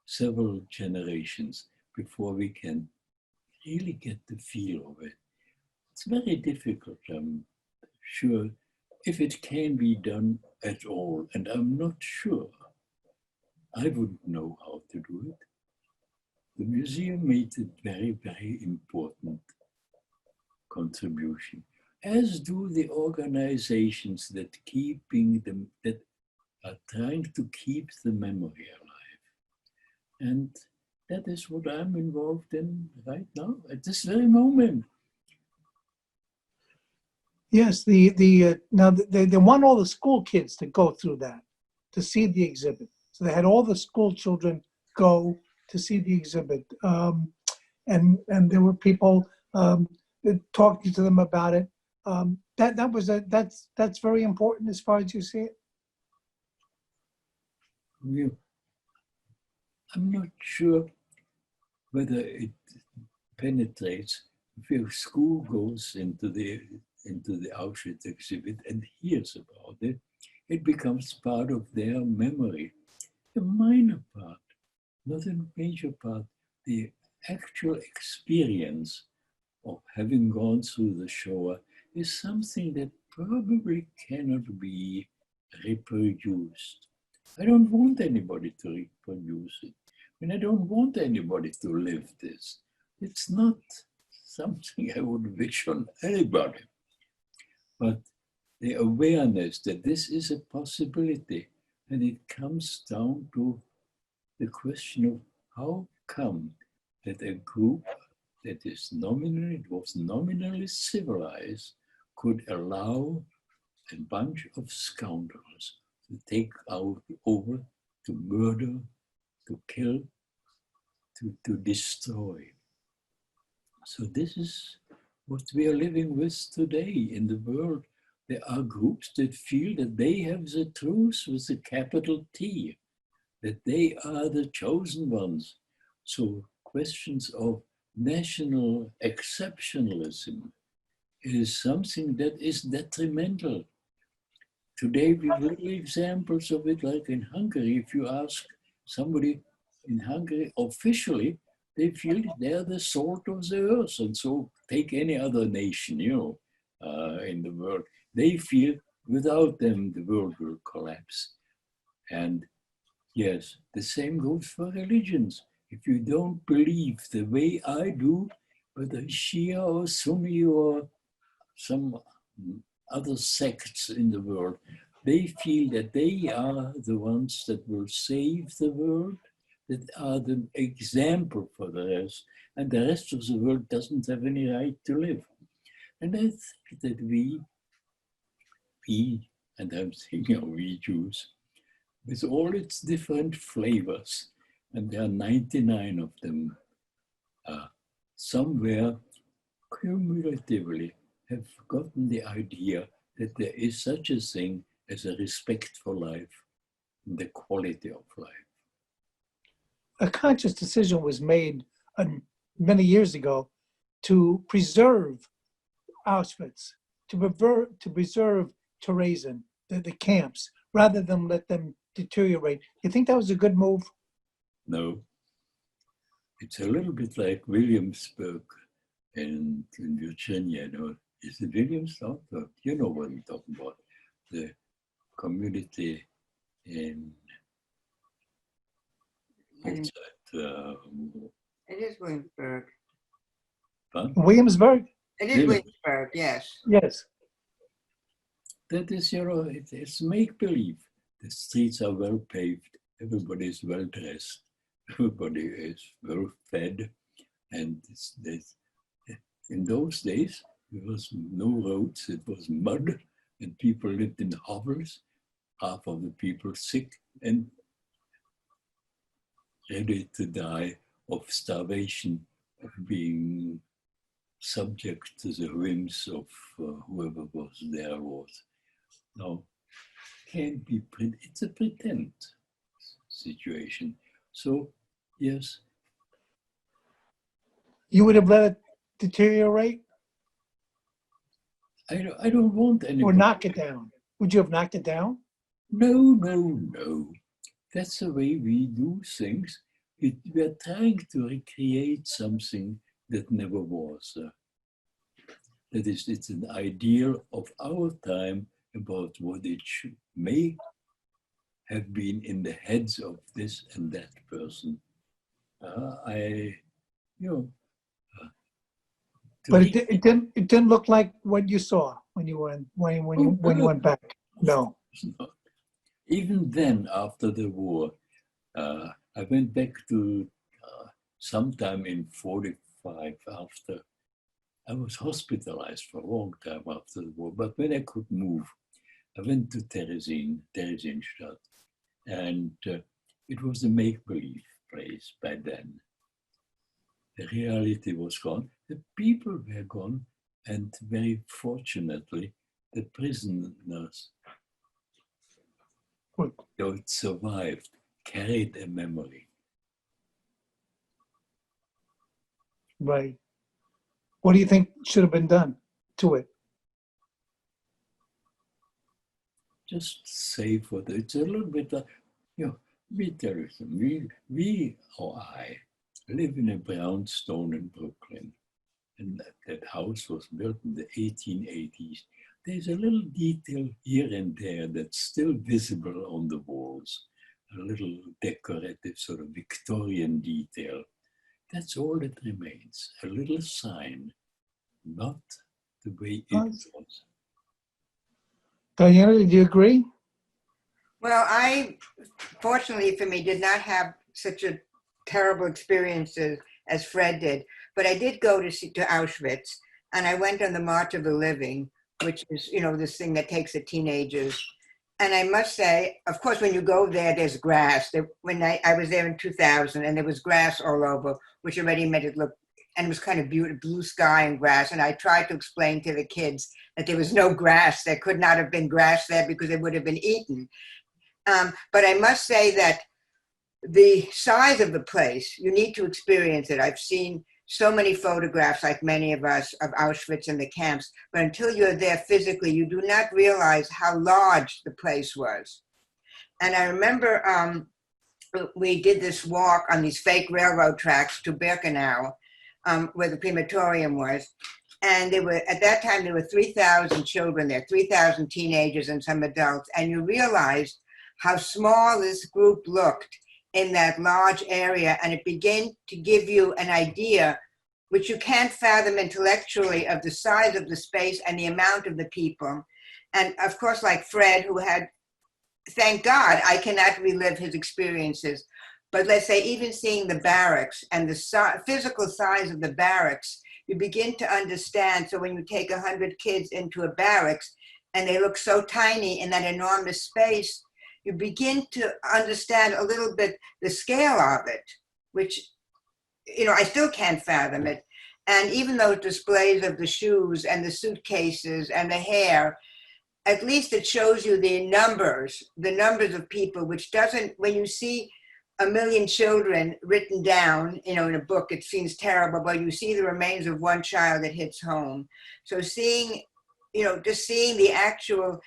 Speaker 4: several generations before we can really get the feel of it. It's very difficult, I'm sure, if it can be done at all, and I'm not sure. I wouldn't know how to do it. The museum made a very, very important contribution, as do the organizations that are trying to keep the memory alive. And that is what I'm involved in right now, at this very moment.
Speaker 2: Yes, now they want all the school kids to go through that, to see the exhibit. So they had all the school children go to see the exhibit, and there were people talking to them about it. That's very important as far as you see it.
Speaker 4: I'm not sure whether it penetrates. If a school goes into the Auschwitz exhibit and hears about it, it becomes part of their memory. A minor part, not a major part. The actual experience of having gone through the Shoah is something that probably cannot be reproduced. I don't want anybody to reproduce it. I don't want anybody to live this. It's not something I would wish on anybody. But the awareness that this is a possibility, and it comes down to the question of how come that a group that was nominally civilized could allow a bunch of scoundrels to take over, to murder, to kill, to destroy. So this is what we are living with today in the world. There are groups that feel that they have the truth with a capital T, that they are the chosen ones. So questions of national exceptionalism is something that is detrimental. Today we have little examples of it, like in Hungary. If you ask somebody in Hungary officially, they feel they're the salt of the earth. And so take any other nation, in the world. They feel without them, the world will collapse. And yes, the same goes for religions. If you don't believe the way I do, whether Shia or Sunni or some other sects in the world, they feel that they are the ones that will save the world, that are the example for the rest, and the rest of the world doesn't have any right to live. And I think that we, and I'm thinking of we Jews, with all its different flavors, and there are 99 of them, somewhere cumulatively have gotten the idea that there is such a thing as a respect for life and the quality of life.
Speaker 2: A conscious decision was made many years ago to preserve Auschwitz, to preserve Terezin, the camps, rather than let them deteriorate. You think that was a good move?
Speaker 4: No. It's a little bit like Williamsburg in Virginia. Is it Williamsburg? You know what I'm talking about. The community in outside.
Speaker 3: It is Williamsburg.
Speaker 4: Huh?
Speaker 2: Williamsburg?
Speaker 3: It is Williamsburg, yes.
Speaker 2: Yes.
Speaker 4: That is, it's make-believe. The streets are well paved, everybody is well dressed, everybody is well fed, and in those days, there was no roads, it was mud, and people lived in hovels, half of the people sick and ready to die of starvation, of being subject to the whims of whoever was there was. Now, can't be, it's a pretend situation. So, yes.
Speaker 2: You would have let it deteriorate?
Speaker 4: I don't want any.
Speaker 2: Or knock it down? Would you have knocked it down?
Speaker 4: No. That's the way we do things. We are trying to recreate something that never was. That is, it's an ideal of our time about what it may have been in the heads of this and that person.
Speaker 2: But it didn't look like what you saw when you went back. No.
Speaker 4: Even then, after the war, I went back to sometime in 45 after. I was hospitalized for a long time after the war, but when I could move, I went to Theresienstadt, and it was a make-believe place by then. The reality was gone, the people were gone, and very fortunately, the prisoners who survived carried a memory.
Speaker 2: Right. What do you think should have been done to it?
Speaker 4: Just say what it's a little bit, we tell you something. We or I live in a brownstone in Brooklyn, and that house was built in the 1880s. There's a little detail here and there that's still visible on the walls, a little decorative sort of Victorian detail. That's all that remains, a little sign, not the way it was.
Speaker 2: Diana, do you agree?
Speaker 3: Well, I, fortunately for me, did not have such a terrible experiences as Fred did, but I did go to Auschwitz, and I went on the March of the Living, which is, this thing that takes the teenagers. And I must say, of course, when you go there, there's grass. When I was there in 2000, and there was grass all over, which already made it look and it was kind of beautiful, blue sky and grass. And I tried to explain to the kids that there was no grass. There could not have been grass there because it would have been eaten. But I must say that the size of the place, you need to experience it. I've seen so many photographs, like many of us, of Auschwitz and the camps, but until you're there physically, you do not realize how large the place was. And I remember we did this walk on these fake railroad tracks to Birkenau, where the crematorium was. And there were, at that time, there were 3,000 children there, 3,000 teenagers and some adults. And you realized how small this group looked in that large area. And it began to give you an idea, which you can't fathom intellectually, of the size of the space and the amount of the people. And of course, like Fred, who had, thank God, I cannot relive his experiences. But let's say even seeing the barracks and the physical size of the barracks, you begin to understand. So when you take 100 kids into a barracks and they look so tiny in that enormous space, you begin to understand a little bit the scale of it, which, you know, I still can't fathom it. And even those displays of the shoes and the suitcases and the hair, at least it shows you the numbers of people, which doesn't, when you see 1 million children written down, you know, in a book, it seems terrible, but you see the remains of one child that hits home. So seeing, you know, just seeing the actual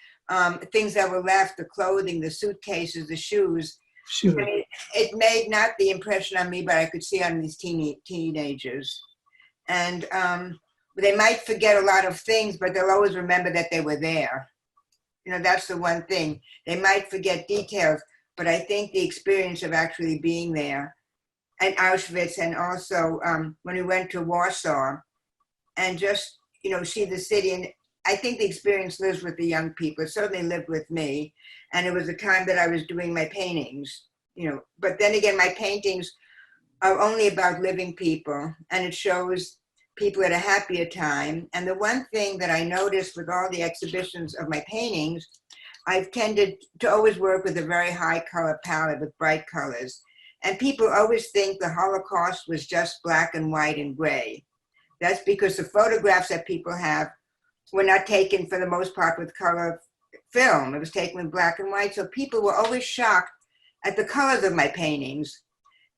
Speaker 3: things that were left, the clothing, the suitcases, the shoes,
Speaker 2: Sure.
Speaker 3: I mean, it made not the impression on me, but I could see on these teenagers. And they might forget a lot of things, but they'll always remember that they were there. You know, that's the one thing. They might forget details, but I think the experience of actually being there and Auschwitz, and also when we went to Warsaw and just, you know, see the city. And I think the experience lives with the young people. It certainly lived with me. And it was the time that I was doing my paintings, you know, but then again, my paintings are only about living people, and it shows people at a happier time. And the one thing that I noticed with all the exhibitions of my paintings, I've tended to always work with a very high color palette with bright colors. And people always think the Holocaust was just black and white and gray. That's because the photographs that people have were not taken for the most part with color film. It was taken in black and white. So people were always shocked at the colors of my paintings.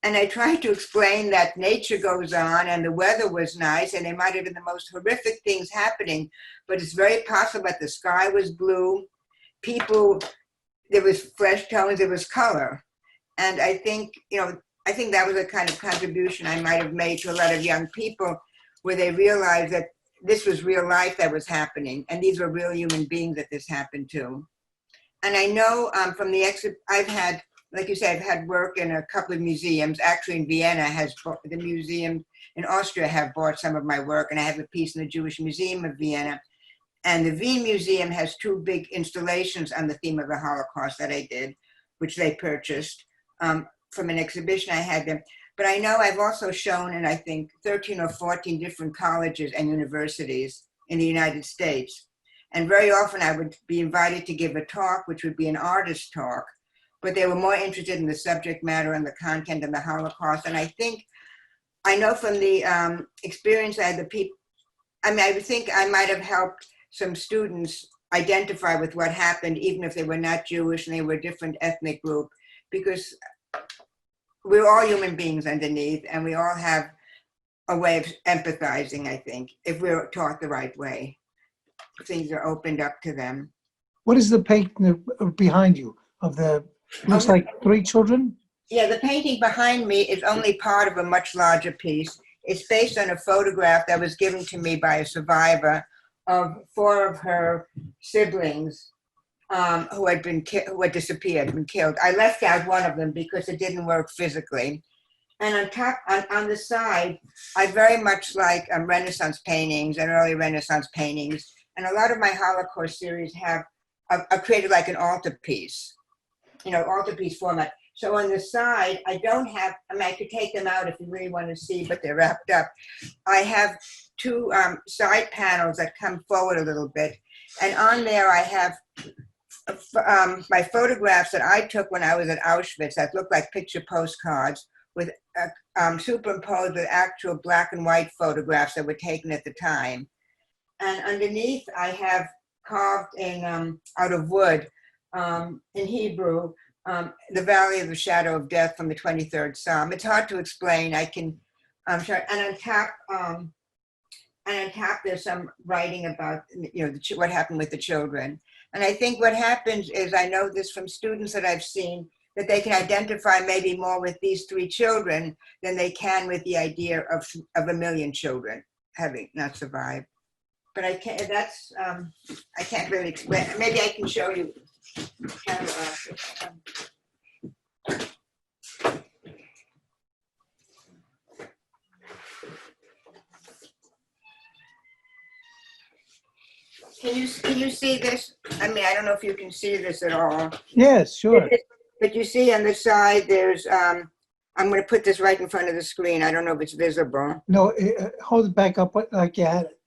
Speaker 3: And I tried to explain that nature goes on and the weather was nice and there might have been the most horrific things happening, but it's very possible that the sky was blue. People, there was flesh tones, there was color. And I think, you know, I think that was a kind of contribution I might have made to a lot of young people, where they realized that this was real life that was happening, and these were real human beings that this happened to. And I know from the I've had, like you said, I've had work in a couple of museums. Actually, in Vienna, the museum in Austria have bought some of my work, and I have a piece in the Jewish Museum of Vienna. And the Wien Museum has 2 big installations on the theme of the Holocaust that I did, which they purchased from an exhibition I had there. But I know I've also shown in, I think, 13 or 14 different colleges and universities in the United States. And very often I would be invited to give a talk, which would be an artist talk, but they were more interested in the subject matter and the content of the Holocaust. And I think, I know from the experience I had, the people, I mean, I would think I might have helped some students identify with what happened, even if they were not Jewish and they were a different ethnic group, because we're all human beings underneath, and we all have a way of empathizing, I think, if we're taught the right way. Things are opened up to them.
Speaker 2: What is the painting behind you of the, looks like 3 children?
Speaker 3: Yeah, the painting behind me is only part of a much larger piece. It's based on a photograph that was given to me by a survivor of 4 of her siblings who had disappeared, been killed. I left out one of them because it didn't work physically. And on top, on the side, I very much like Renaissance paintings and early Renaissance paintings. And a lot of my Holocaust series have created like an altarpiece, you know, altarpiece format. So on the side, I don't have, I mean, I could take them out if you really want to see, but they're wrapped up. I have 2 side panels that come forward a little bit. And on there, I have my photographs that I took when I was at Auschwitz that look like picture postcards, with superimposed with actual black and white photographs that were taken at the time. And underneath, I have carved in out of wood in Hebrew the Valley of the Shadow of Death from the 23rd Psalm. It's hard to explain. I can, and on top there's some writing about what happened with the children. And I think what happens is, I know this from students that I've seen, that they can identify maybe more with these 3 children than they can with the idea of 1 million children having not survived. But I can't, I can't really explain. Maybe I can show you. Can you see this? I mean, I don't know if you can see this at all.
Speaker 2: Yes, sure.
Speaker 3: But you see on the side, there's, I'm going to put this right in front of the screen. I don't know if it's visible.
Speaker 2: No, hold it back up like you had it.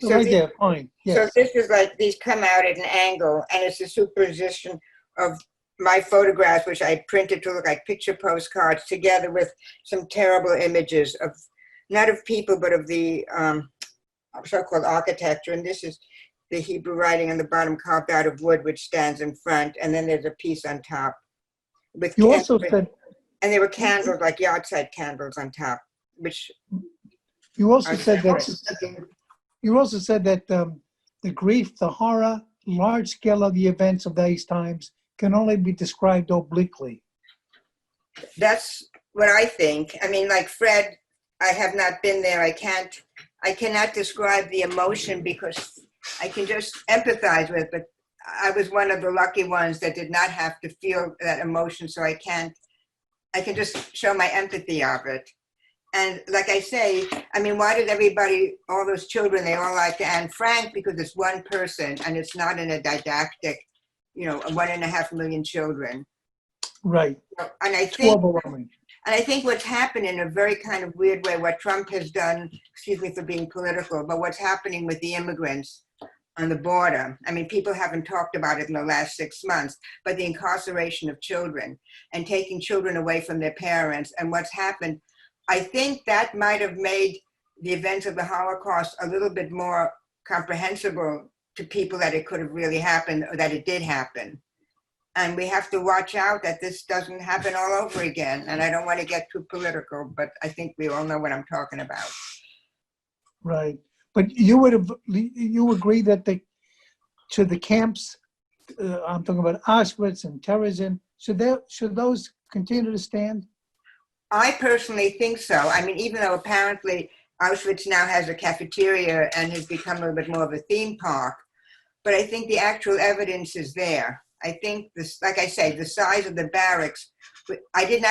Speaker 3: So
Speaker 2: right there, fine. Yes.
Speaker 3: So this is like, these come out at an angle, and it's a superposition of my photographs, which I printed to look like picture postcards, together with some terrible images of, not of people, but of the so-called architecture. And this is the Hebrew writing on the bottom carved out of wood, which stands in front. And then there's a piece on top. With
Speaker 2: You also said,
Speaker 3: and there were candles, like yard side candles on top, which
Speaker 2: you also said that the grief, the horror, large scale of the events of these times can only be described obliquely.
Speaker 3: That's what I think. I mean, like Fred, I have not been there. I cannot describe the emotion because I can just empathize with it, but I was one of the lucky ones that did not have to feel that emotion, so I can just show my empathy of it. And like I say, I mean, why did everybody, all those children, they all like Anne Frank? Because it's one person and it's not in a didactic, 1.5 million children.
Speaker 2: Right.
Speaker 3: And I think what's happened in a very kind of weird way, what Trump has done, excuse me for being political, but what's happening with the immigrants on the border. I mean, people haven't talked about it in the last 6 months, but the incarceration of children and taking children away from their parents and what's happened, I think that might have made the events of the Holocaust a little bit more comprehensible to people, that it could have really happened, or that it did happen. And we have to watch out that this doesn't happen all over again. And I don't want to get too political, but I think we all know what I'm talking about.
Speaker 2: Right. But you agree that to the camps, I'm talking about Auschwitz and terrorism, should those continue to stand?
Speaker 3: I personally think so. I mean, even though apparently Auschwitz now has a cafeteria and has become a little bit more of a theme park, but I think the actual evidence is there. I think this, like I say, the size of the barracks. I did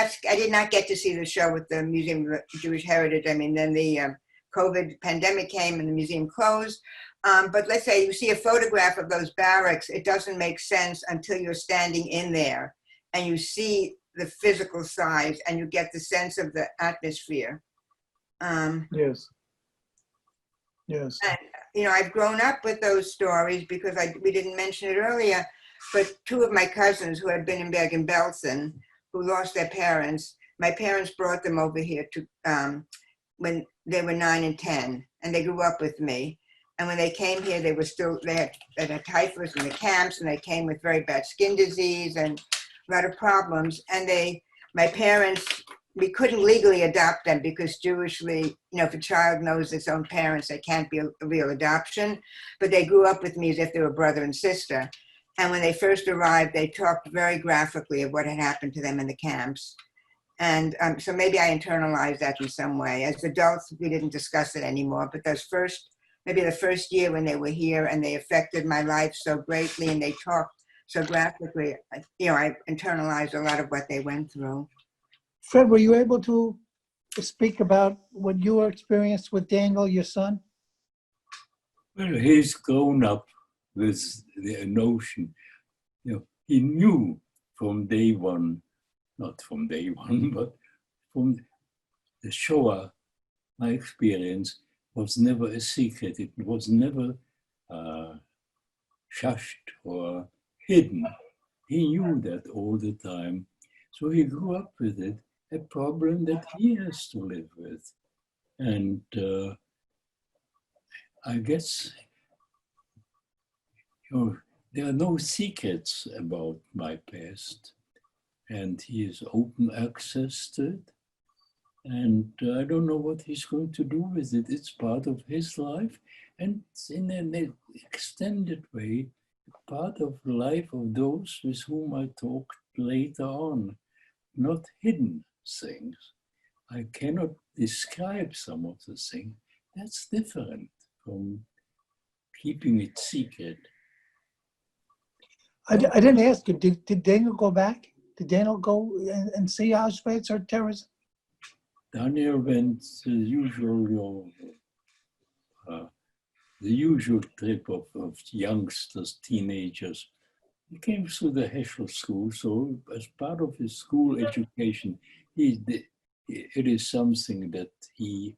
Speaker 3: not get to see the show with the Museum of Jewish Heritage. I mean, then the COVID pandemic came and the museum closed. But let's say you see a photograph of those barracks, it doesn't make sense until you're standing in there and you see the physical size and you get the sense of the atmosphere.
Speaker 2: Yes. Yes.
Speaker 3: And, I've grown up with those stories because we didn't mention it earlier, but 2 of my cousins who had been in Bergen-Belsen, who lost their parents, my parents brought them over here to when they were 9 and 10, and they grew up with me. And when they came here, they had typhus in the camps, and they came with very bad skin disease and a lot of problems. And my parents, we couldn't legally adopt them because Jewishly, if a child knows its own parents, it can't be a real adoption. But they grew up with me as if they were brother and sister. And when they first arrived, they talked very graphically of what had happened to them in the camps. And so maybe I internalized that in some way. As adults, we didn't discuss it anymore, but maybe the first year when they were here and they affected my life so greatly and they talked so graphically, I internalized a lot of what they went through.
Speaker 2: Fred, were you able to speak about what you experienced with Daniel, your son?
Speaker 4: Well, he's grown up with the notion, he knew from day one, not from day one, but from the Shoah, my experience was never a secret. It was never shushed or hidden. He knew that all the time. So he grew up with it, a problem that he has to live with. And I guess, there are no secrets about my past, and he has open access to it. And I don't know what he's going to do with it. It's part of his life, and in an extended way, part of the life of those with whom I talked later on, not hidden things. I cannot describe some of the things. That's different from keeping it secret.
Speaker 2: I didn't ask you, did Daniel go back? Did Daniel go and see Auschwitz or terrorism?
Speaker 4: Daniel went the usual trip of youngsters, teenagers. He came through the Heschel school, so as part of his school education, it is something that he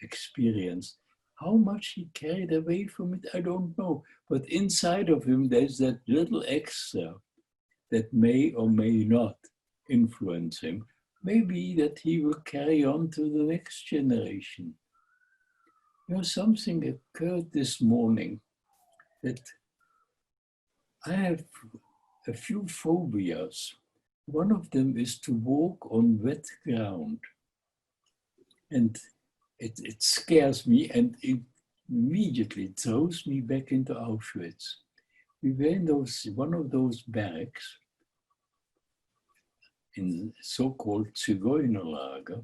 Speaker 4: experienced. How much he carried away from it, I don't know. But inside of him, there's that little extra that may or may not influence him. Maybe that he will carry on to the next generation. Something occurred this morning that I have a few phobias. One of them is to walk on wet ground. And it scares me, and it immediately throws me back into Auschwitz. We were in one of those barracks in so-called Zigeunerlager,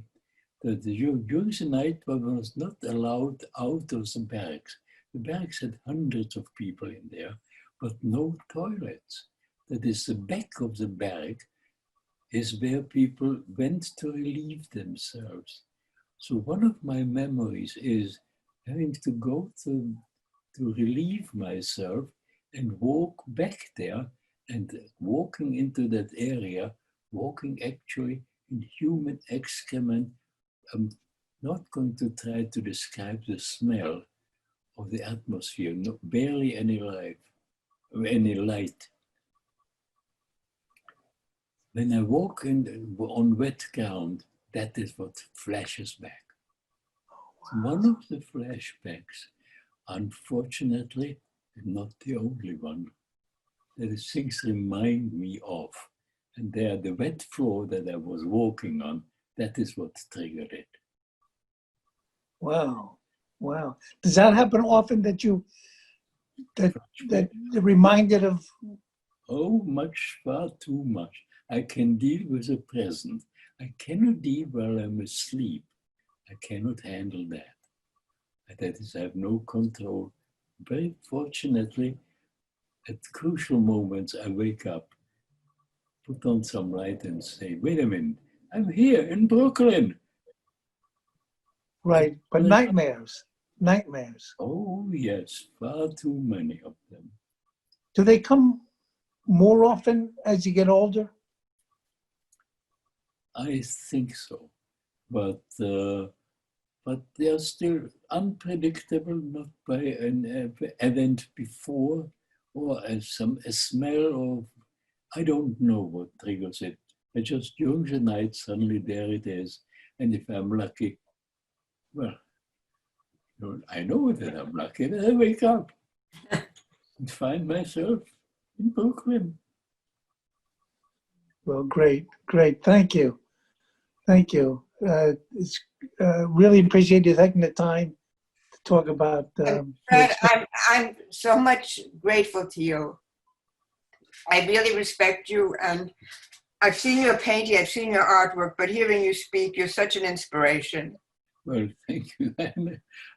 Speaker 4: that during the night one was not allowed out of the barracks. The barracks had hundreds of people in there, but no toilets. That is, the back of the barrack is where people went to relieve themselves. So one of my memories is having to go to relieve myself and walk back there, and walking into that area, walking actually in human excrement. I'm not going to try to describe the smell of the atmosphere, barely any light. When I walk on wet ground, that is what flashes back. One of the flashbacks, unfortunately, is not the only one. There is things remind me of. And there, the wet floor that I was walking on, that is what triggered it.
Speaker 2: Wow, wow. Does that happen often that you're reminded of?
Speaker 4: Oh, far too much. I can deal with the present. I cannot deal while I'm asleep. I cannot handle that. That is, I have no control. Very fortunately, at crucial moments, I wake up, put on some light and say, wait a minute, I'm here in Brooklyn.
Speaker 2: Right, but nightmares.
Speaker 4: Oh yes, far too many of them.
Speaker 2: Do they come more often as you get older?
Speaker 4: I think so, but they are still unpredictable, not by an event before, or a smell, or I don't know what triggers it. I just, during the night, suddenly there it is. And if I'm lucky, well, I know that I'm lucky that I wake up and find myself in Brooklyn.
Speaker 2: Well, great. Thank you. It's really appreciate you taking the time to talk about.
Speaker 3: Fred, I'm so much grateful to you. I really respect you, and I've seen your painting, I've seen your artwork, but hearing you speak, you're such an inspiration.
Speaker 4: Well, thank you.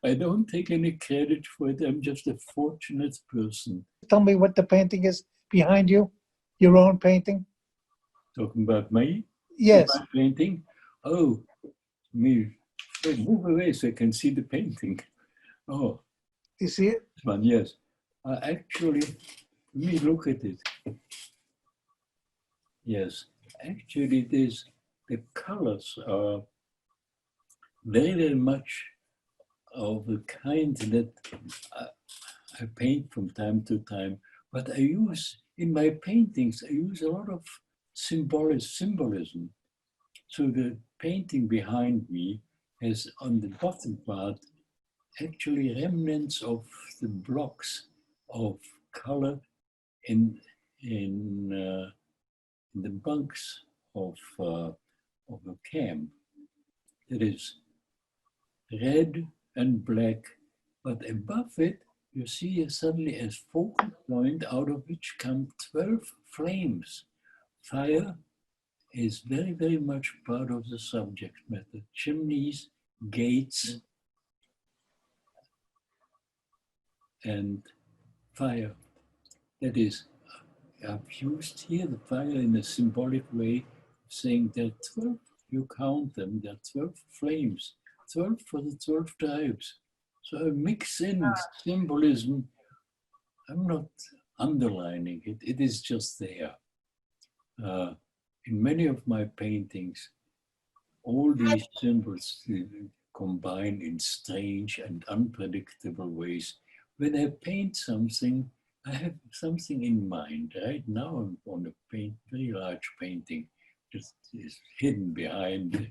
Speaker 4: I don't take any credit for it. I'm just a fortunate person.
Speaker 2: Tell me what the painting is behind you, your own painting.
Speaker 4: Talking about me?
Speaker 2: Yes.
Speaker 4: My painting? Oh, me. Wait, move away so I can see the painting. Oh.
Speaker 2: You see it?
Speaker 4: This one, yes. Actually, let me look at it. Yes, actually it is, the colors are very much of the kind that I paint from time to time, but I use, in my paintings, I use a lot of symbolism. So the painting behind me has on the bottom part actually remnants of the blocks of color in the bunks of a camp. It is red and black, but above it you see suddenly a focal point out of which come 12 flames. Fire is very, very much part of the subject matter. Chimneys, gates, and fire. That is, I've used here the fire in a symbolic way, saying there are 12, you count them, there are 12 flames, 12 for the 12 tribes. So I mix in symbolism. I'm not underlining it, it is just there. In many of my paintings, all these symbols combine in strange and unpredictable ways. When I paint something, I have something in mind. Right now I'm on a very large painting that is hidden behind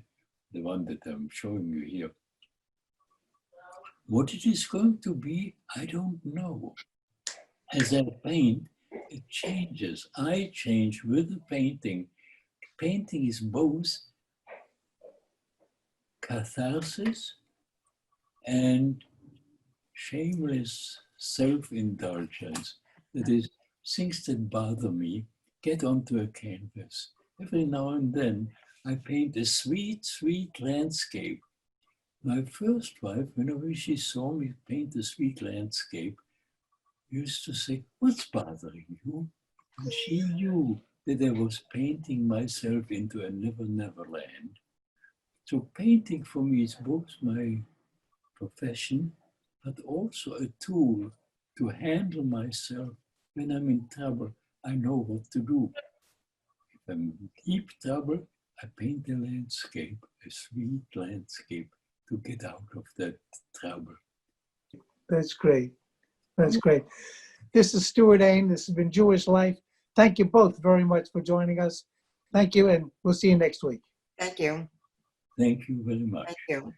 Speaker 4: the one that I'm showing you here. What it is going to be, I don't know. As I paint, it changes. I change with the painting. Painting is both catharsis and shameless self-indulgence. That is, things that bother me get onto a canvas. Every now and then, I paint a sweet, sweet landscape. My first wife, whenever she saw me paint a sweet landscape, used to say, "What's bothering you?" And she knew that I was painting myself into a never, never land. So painting for me is both my profession, but also a tool to handle myself when I'm in trouble. I know what to do. If I'm in deep trouble, I paint a landscape, a sweet landscape, to get out of that trouble.
Speaker 2: That's great. That's great. This is Stewart Ain. This has been Jewish Life. Thank you both very much for joining us. Thank you, and we'll see you next week.
Speaker 3: Thank you.
Speaker 4: Thank you very much.
Speaker 3: Thank you.